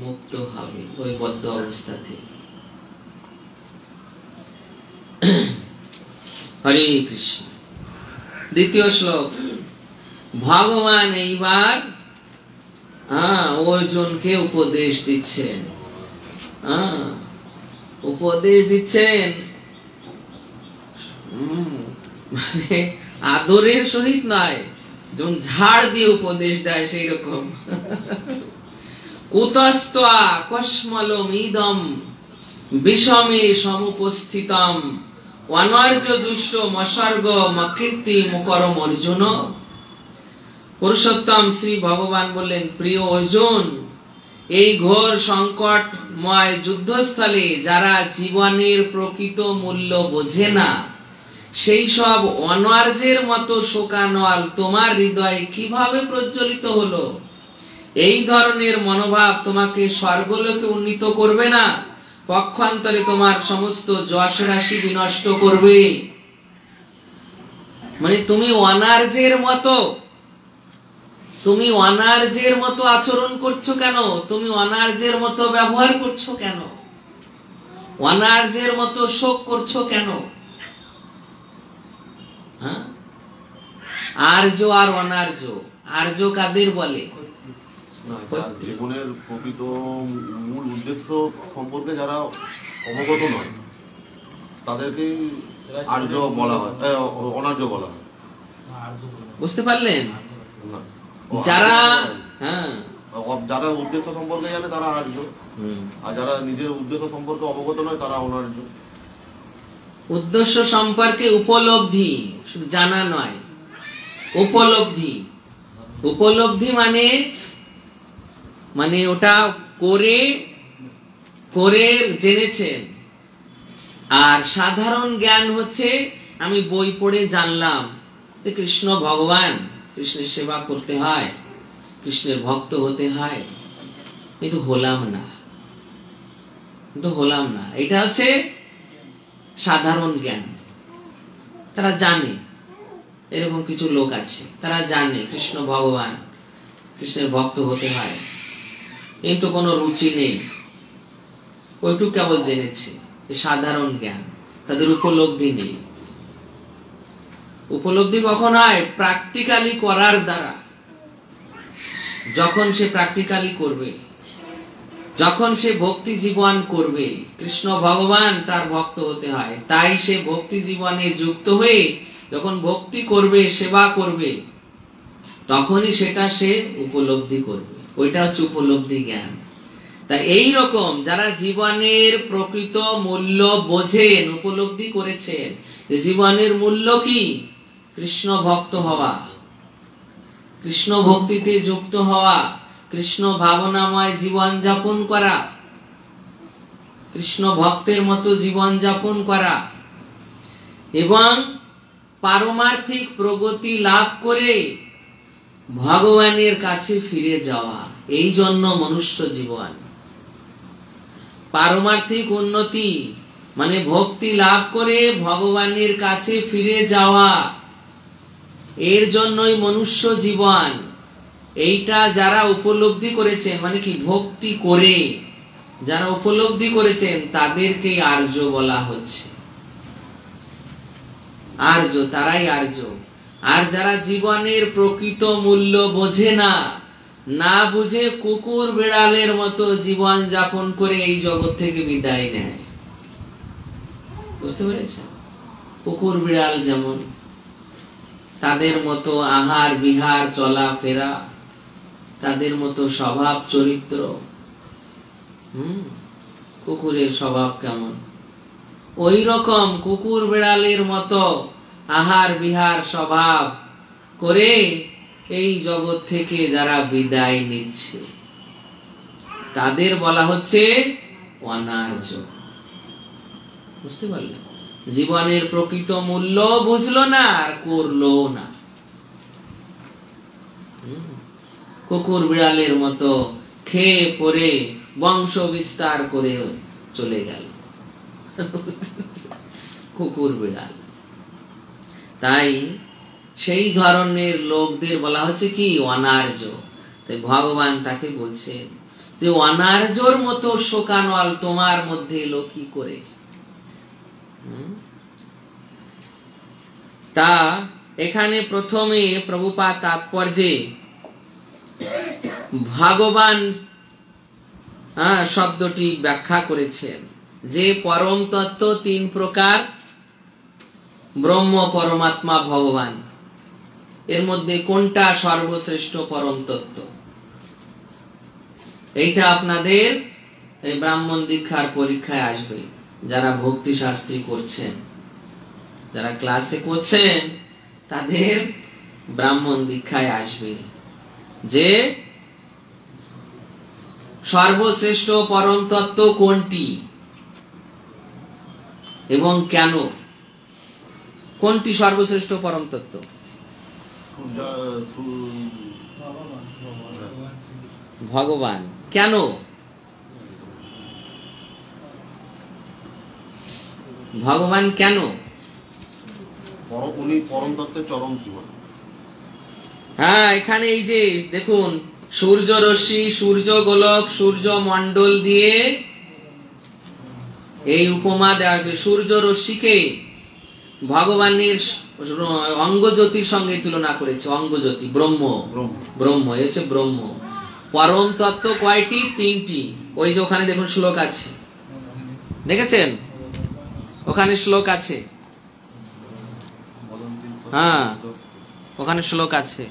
মুক্ত হবে ওই বদ্ধ অবস্থা থেকে। হরে কৃষ্ণ। দ্বিতীয় শ্লোক, ভগবান এইবার অর্জুনকে উপদেশ দিচ্ছেন। উপদেশ দিচ্ছেন মানে আদরের সহিত নয়, যেমন ঝাড় দিয়ে উপদেশ দেয় সেই রকম। কুতস্ত্বা কস্মলমিদম বিষমে সমুপস্থিতম অনার্য দুষ্ট মসর্গ মকীর্তি মুকরম অর্জুন। পুরুষোত্তম শ্রী ভগবান বললেন, প্রিয় অর্জুন, এই ঘোর সংকটময় যুদ্ধস্থলে যারা জীবনের প্রকৃত মূল্য বোঝে না, সেই সব অনার্যের মতো শোকানল তোমার হৃদয়ে কিভাবে প্রজ্বলিত হলো? এই ধরনের মনোভাব তোমাকে স্বর্গলোকে উন্নীত করবে না, পক্ষান্তরে তোমার সমস্ত যশ রাশি বিনষ্ট করবে। মানে তুমি অনার্যের মতো আচরণ করছো কেন? তুমি অনার্যের মতো ব্যবহার করছো কেন? অনার্যের মতো শোক করছো কেন? হ্যাঁ, আর্য আর অনার্য, আর্য কাদের বলে? জীবনের প্রকৃত মূল উদ্দেশ্য সম্পর্কে যারা অবগত নয় তাদেরকেই আর্য বলা হয়, অনার্য বলা হয়। বুঝতে পারলেন? না, যারা হ্যাঁ যারা উদ্দেশ্য সম্পর্কে জানে তারা আর্য, আর যারা নিজের উদ্দেশ্য সম্পর্কে অবগত নয় তারা অনার্য। উদ্দেশ্য সম্পর্কে উপলব্ধি, শুধু জানা নয়, উপলব্ধি। উপলব্ধি মানে ওটা করে জেনেছেন। আর সাধারণ জ্ঞান হচ্ছে আমি বই পড়ে জানলাম যে কৃষ্ণ ভগবান, কৃষ্ণের সেবা করতে হয়, কৃষ্ণের ভক্ত হতে হয়, কিন্তু হলাম না। এটা হচ্ছে সাধারণ জ্ঞান। তারা জানে, এরকম কিছু লোক আছে, তারা জানে কৃষ্ণ ভগবান, কৃষ্ণের ভক্ত হতে হয়, কিন্তু কোনো রুচি নেই, ওইটুকু কেবল জেনেছে। সাধারণ জ্ঞান, তাদের উপলব্ধি নেই। উপলব্ধি কখন হয়? প্র্যাকটিক্যালি করার দ্বারা। যখন সে প্র্যাকটিক্যালি করবে, যখন সে ভক্তি জীবন করবে, কৃষ্ণ ভগবান তার ভক্ত হতে হয়, তাই সে ভক্তি জীবনে যুক্ত হয়ে যখন ভক্তি করবে, সেবা করবে, তখনই সেটা সে উপলব্ধি করবে। ওইটা হচ্ছে উপলব্ধি জ্ঞান। তাই এই রকম যারা জীবনের প্রকৃত মূল্য বোঝেন, উপলব্ধি করেছেন যে জীবনের মূল্য কি, কৃষ্ণ ভক্ত হওয়া, কৃষ্ণ ভক্তিতে যুক্ত হওয়া, কৃষ্ণ ভাবনাময় জীবন যাপন করা, কৃষ্ণ ভক্তের মতো জীবন যাপন করা, এবং পারমার্থিক প্রগতি লাভ করে ভগবানের কাছে ফিরে যাওয়া, এই জন্য মনুষ্য জীবন। পারমার্থিক উন্নতি মানে ভক্তি লাভ করে ভগবানের কাছে ফিরে যাওয়া, এর জন্যই মনুষ্য জীবন। এইটা যারা উপলব্ধি করেছেন, মানে কি ভক্তি করে যারা উপলব্ধি করেছেন, তাদেরকে আর্য বলা হচ্ছে। আর্য, তারাই আর্য। আর যারা জীবনের প্রকৃত মূল্য বোঝে না বুঝে কুকুর বিড়ালের মতো জীবন যাপন করে এই জগৎ থেকে বিদায় নেয়। বুঝতে পেরেছেন? কুকুর বিড়াল যেমন, তাদের মতো আহার বিহার চলাফেরা, তাদের মতো স্বভাব চরিত্র। কুকুরের স্বভাব কেমন, ওই রকম কুকুর বিড়ালের মতো আহার বিহার স্বভাব করে এই জগৎ থেকে যারা বিদায় নিচ্ছে, তাদের বলা হচ্ছে অনার্য। বুঝতে পারলেন? জীবনের প্রকৃত মূল্য বুঝলো না আর করলো না, কুকুর বিড়ালের মতো খেয়ে পরে বংশ বিস্তার করে চলে গেল কুকুর বিড়াল। তাই সেই ধরনের লোকদের বলা হচ্ছে কি অনার্য। তাই ভগবান তাকে বলছে যে অনার্যর মতো শোকানল তোমার মধ্যে এলো কি করে। তা এখানে প্রথমে প্রভুপাদ তাৎপর্যে ভগবান শব্দটি ব্যাখ্যা করেছেন যে পরম তত্ত্ব তিন প্রকার, ব্রহ্ম, পরমাত্মা, ভগবান। এর মধ্যে কোনটা সর্বশ্রেষ্ঠ পরম তত্ত্ব? এইটা আপনাদের এই ব্রাহ্মণ দীক্ষার পরীক্ষায় আসবে। যারা ভক্তি শাস্ত্রী করছেন, যারা ক্লাসে করছেন, তাদের ব্রাহ্মণ দীক্ষায় আসবে যে সর্বশ্রেষ্ঠ পরম তত্ত্ব কোনটি এবং কেন। কোনটি সর্বশ্রেষ্ঠ পরম তত্ত্ব? ভগবান কেন? ভগবান কেন? উনি পরম তত্ত্বের চরম সীমা। হ্যাঁ, এখানে এই যে দেখুন, সূর্য রশ্মি, সূর্য গোলক, সূর্য মণ্ডল দিয়ে এই উপমা দেওয়া হয়েছে। সূর্য রশ্মিকে ভগবানের অঙ্গজ্যোতির সঙ্গে তুলনা করেছে। অঙ্গজ্যোতি ব্রহ্ম, ব্রহ্ম এসে ব্রহ্ম। পরম তত্ত্ব কয়টি? 3টি। ওই যে ওখানে দেখুন শ্লোক আছে, দেখেছেন? ওখানে শ্লোক আছে, হ্যাঁ ওখানে শ্লোক আছে।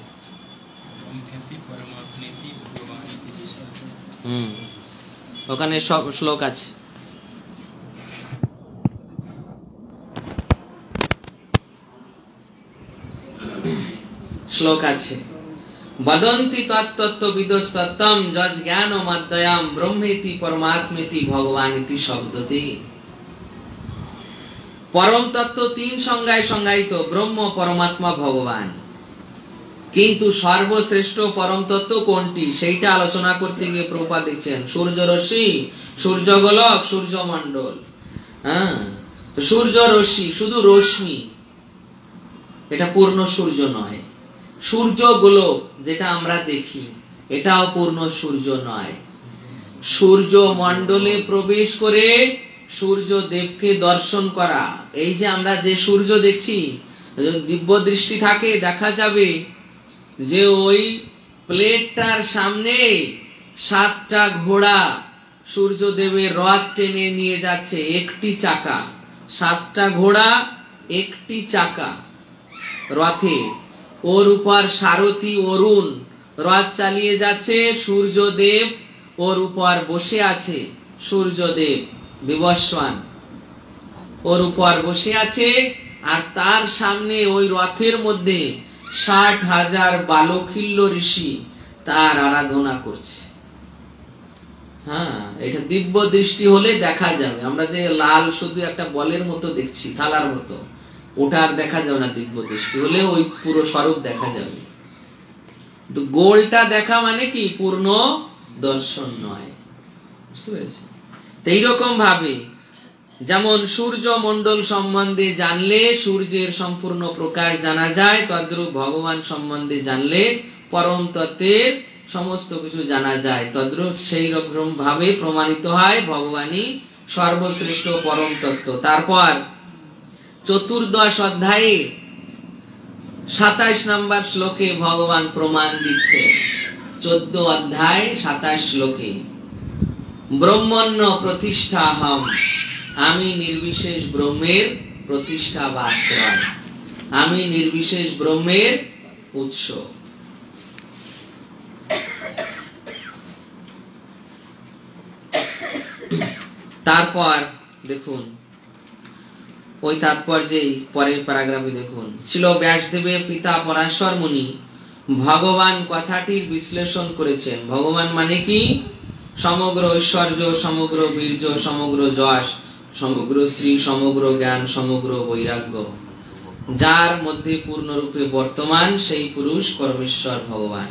ওখানে সব শ্লোক আছে। শ্লোক আছে, বদন্তি তত্ত্ববিদস্তত্ত্বম যজ জ্ঞানমদ্বয়ম ব্রহ্মেতি পরমাত্মেতি ভগবানিতি শব্দতে। পরম তত্ত্ব 3 সংজ্ঞায় সংজ্ঞায়িত, ব্রহ্ম, পরমাত্মা, ভগবান। কিন্তু সর্বশ্রেষ্ঠ পরম তত্ত্ব কোনটি সেইটা আলোচনা করতে গিয়ে প্রভুপাদ দিচ্ছেন সূর্য রশ্মি, সূর্য গোলক, সূর্য মণ্ডল। হ্যাঁ, সূর্য রশ্মি শুধু রশ্মি, এটা পূর্ণ সূর্য নয়। সূর্য গোলক যেটা আমরা দেখি, এটাও পূর্ণ সূর্য নয়। সূর্য মণ্ডলে প্রবেশ করে সূর্য দেবকে দর্শন করা। এই যে আমরা যে সূর্য দেখছি, দিব্য দৃষ্টি থাকে দেখা যাবে যে ওই প্লেটটার সামনে 7টা ঘোড়া সূর্যদেবের রথ টেনে নিয়ে যাচ্ছে। একটি চাকা, 7টা ঘোড়া, একটি চাকা রথে। ওর উপর সারথি অরুণ রথ চালিয়ে যাচ্ছে। সূর্যদেব ওর উপর বসে আছে। সূর্যদেব বিবস্বান ওর উপর বসে আছে, আর তার সামনে ওই রথের মধ্যে 60,000 বালখিল্য ঋষি তার আরাধনা করছে। হ্যাঁ, এটা দিব্য দৃষ্টি হলে দেখা যাবে। আমরা যে লাল শুধু একটা বলের মতো দেখছি, থালার মতো, ওটা আর দেখা যাবে না। দিব্য দৃষ্টি হলে ওই পুরো স্বরূপ দেখা যাবে। তো গোলটা দেখা মানে কি? পূর্ণ দর্শন নয়। বুঝতে পেরেছি? এইরকম ভাবে যেমন সূর্য মণ্ডল সম্বন্ধে জানলে সূর্যের সম্পূর্ণ প্রকাশ জানা যায়, তদ্রূপ ভগবান সম্বন্ধে জানলে পরম তত্ত্বের সমস্ত কিছু জানা যায়। তদ্রূপ সেই রকম ভাবে প্রমাণিত হয় ভগবানই সর্বশ্রেষ্ঠ পরম তত্ত্ব। তারপর 14 অধ্যায়ে 27 নম্বর শ্লোকে ভগবান প্রমাণ দিচ্ছে। 14 অধ্যায় 27 শ্লোকে, ব্রহ্মণ্য প্রতিষ্ঠাহম, আমি নির্বিশেষ ব্রহ্মের প্রতিষ্ঠা বা আশ্রয়, আমি নির্বিশেষ ব্রহ্মের উৎস। তারপর দেখুন ওই তাৎপর্যেই পরের প্যারাগ্রাফে দেখুন, ছিল ব্যাসদেবের পিতা পরাশর মুনি ভগবান কথাটির বিশ্লেষণ করেছেন। ভগবান মানে কি? সমগ্র ঐশ্বর্য, সমগ্র বীর্য, সমগ্র যশ, সমগ্র শ্রী, সমগ্র জ্ঞান, সমগ্র বৈরাগ্য, যার মধ্যে পূর্ণরূপে বর্তমান সেই পুরুষ পরমেশ্বর ভগবান।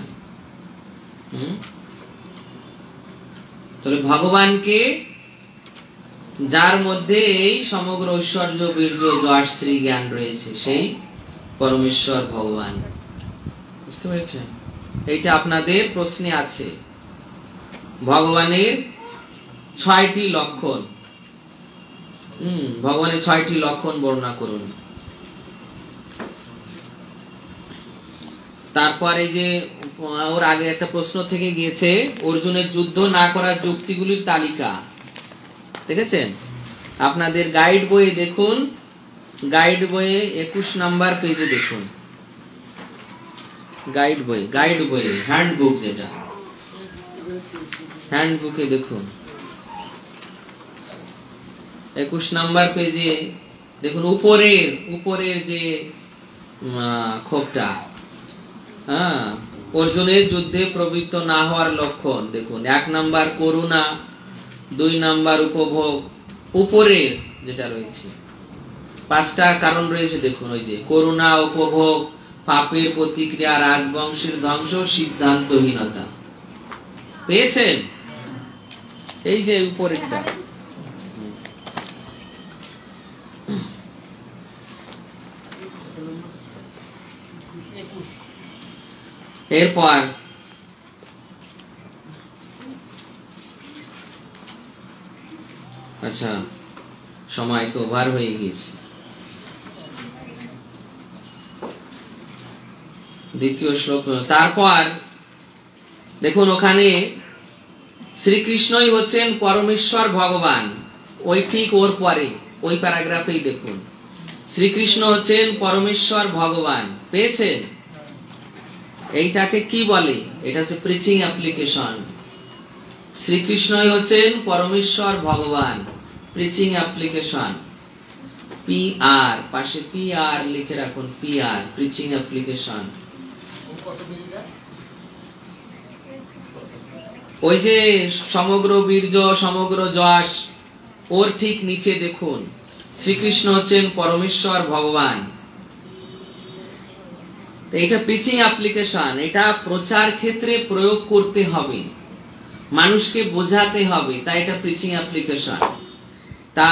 তাহলে ভগবানকে, যার মধ্যে এই সমগ্র ঐশ্বর্য, বীর্য, যশ, শ্রী, জ্ঞান রয়েছে, সেই পরমেশ্বর ভগবান। বুঝতে পেরেছেন? এইটা আপনাদের প্রশ্নে আছে। ভগবানের 6টি লক্ষণ। ভগবানের 6টি লক্ষণ বর্ণনা করুন। তারপরে যে ওর আগে একটা প্রশ্ন থেকে গিয়েছে, অর্জুনের যুদ্ধ না করার যুক্তিগুলির তালিকা দেখেছেন? আপনাদের গাইড বইয়ে দেখুন, গাইড বইয়ে 21 নাম্বার পেজে দেখুন। গাইড বইয়ে হ্যান্ডবুক, যেটা হ্যান্ডবুকে দেখুন 21 নাম্বার পেজে দেখুন, উপরের যে খোপটা, হ্যাঁ, অর্জুনের যুদ্ধে প্রবৃত্ত না হওয়ার লক্ষণ দেখুন। 1 নাম্বার করুণা, 2 নাম্বার উপভোগ, উপরের যেটা রয়েছে 5টা কারণ রয়েছে দেখুন। ওই যে করুণা, উপভোগ, পাপের প্রতিক্রিয়া, রাজবংশের ধ্বংস, সিদ্ধান্তহীনতা। পেয়েছেন? এই যে উপরেরটা, এরপর আচ্ছা সময় তো ওভার হয়ে গেছে। দ্বিতীয় শ্লোক, তারপর দেখুন ওখানে শ্রীকৃষ্ণই হচ্ছেন পরমেশ্বর ভগবান, ওই ঠিক ওর পরে ওই প্যারাগ্রাফেই দেখুন শ্রীকৃষ্ণ হচ্ছেন পরমেশ্বর ভগবান। পেয়েছেন? এইটাকে কি বলে? এটা হচ্ছে প্রিচিং অ্যাপ্লিকেশন। শ্রীকৃষ্ণই হচ্ছেন পরমেশ্বর ভগবান, প্রিচিং অ্যাপ্লিকেশন। PR পাশে PR লিখে রাখুন, PR প্রিচিং অ্যাপ্লিকেশন। ওই যে সমগ্র বীর্য সমগ্র যশ, ওর ঠিক নিচে দেখুন শ্রীকৃষ্ণ হচ্ছেন পরমেশ্বর ভগবান। এটা প্রিচিং অ্যাপ্লিকেশন, এটা প্রচার ক্ষেত্রে প্রয়োগ করতে হবে, মানুষকে বোঝাতে হবে, তাই এটা প্রিচিং অ্যাপ্লিকেশন। তা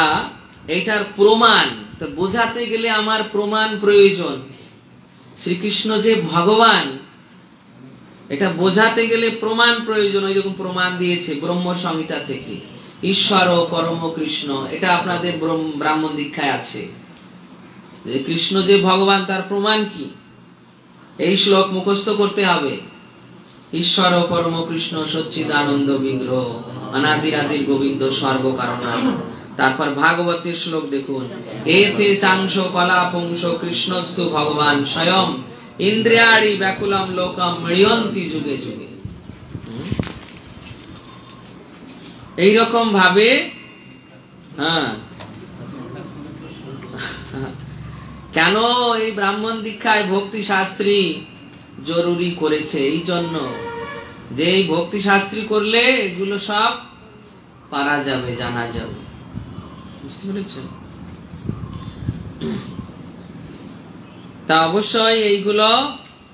এটার প্রমাণ, তো বোঝাতে গেলে আমার প্রমাণ প্রয়োজন। শ্রীকৃষ্ণ যে ভগবান, এটা বোঝাতে গেলে প্রমাণ প্রয়োজন। ওই রকম প্রমাণ দিয়েছে ব্রহ্ম সংহিতা থেকে, ঈশ্বর ও পরম কৃষ্ণ। এটা আপনাদের ব্রাহ্মণ দীক্ষায় আছে যে কৃষ্ণ যে ভগবান, তার প্রমাণ কি? এই শ্লোক মুখস্থ করতে হবে। ঈশ্বর ও পরম কৃষ্ণ সচ্চিদানন্দ বিগ্রহ, অনাদিরাদির গোবিন্দ সর্বকারণা। তারপর ভাগবতের শ্লোক দেখুন, এতে চাংশ কলা পুংস কৃষ্ণস্তু ভগবান স্বয়ং ইন্দ্রিয়াড়ি ব্যাকুলম লোকম মৃয়ন্তি যুগে যুগে। এইরকম ভাবে কেন এই ব্রাহ্মণ দীক্ষায় ভক্তি শাস্ত্রী জরুরি করেছে? এই জন্য যে এই ভক্তি শাস্ত্রী করলে এগুলো সব পারা যাবে, জানা যাবে। বুঝতে পেরেছেন? তা অবশ্যই এইগুলো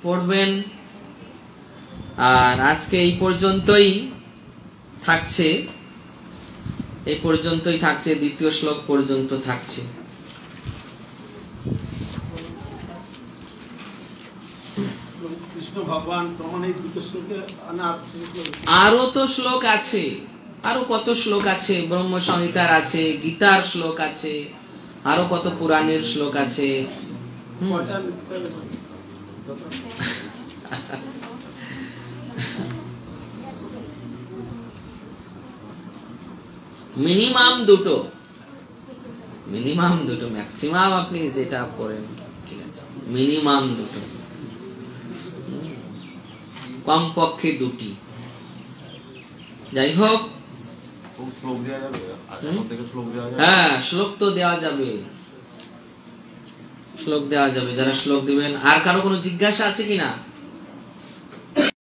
পড়বেন। আর আজকে এই পর্যন্তই থাকছে, এই পর্যন্তই থাকছে, দ্বিতীয় শ্লোক পর্যন্ত থাকছে। আরো তো শ্লোক আছে, আরো কত শ্লোক আছে, ব্রহ্ম সংহিতার আছে, গীতার শ্লোক আছে, আরো কত পুরাণের শ্লোক আছে। মিনিমাম দুটো, ম্যাক্সিমাম আপনি যেটা করেন ঠিক আছে, মিনিমাম দুটো, কমপক্ষে দুটি। যাই হোক, হ্যাঁ শ্লোক তো দেওয়া যাবে, শ্লোক দেওয়া যাবে। যারা শ্লোক দিবেন। আর কারো কোনো জিজ্ঞাসা আছে কিনা?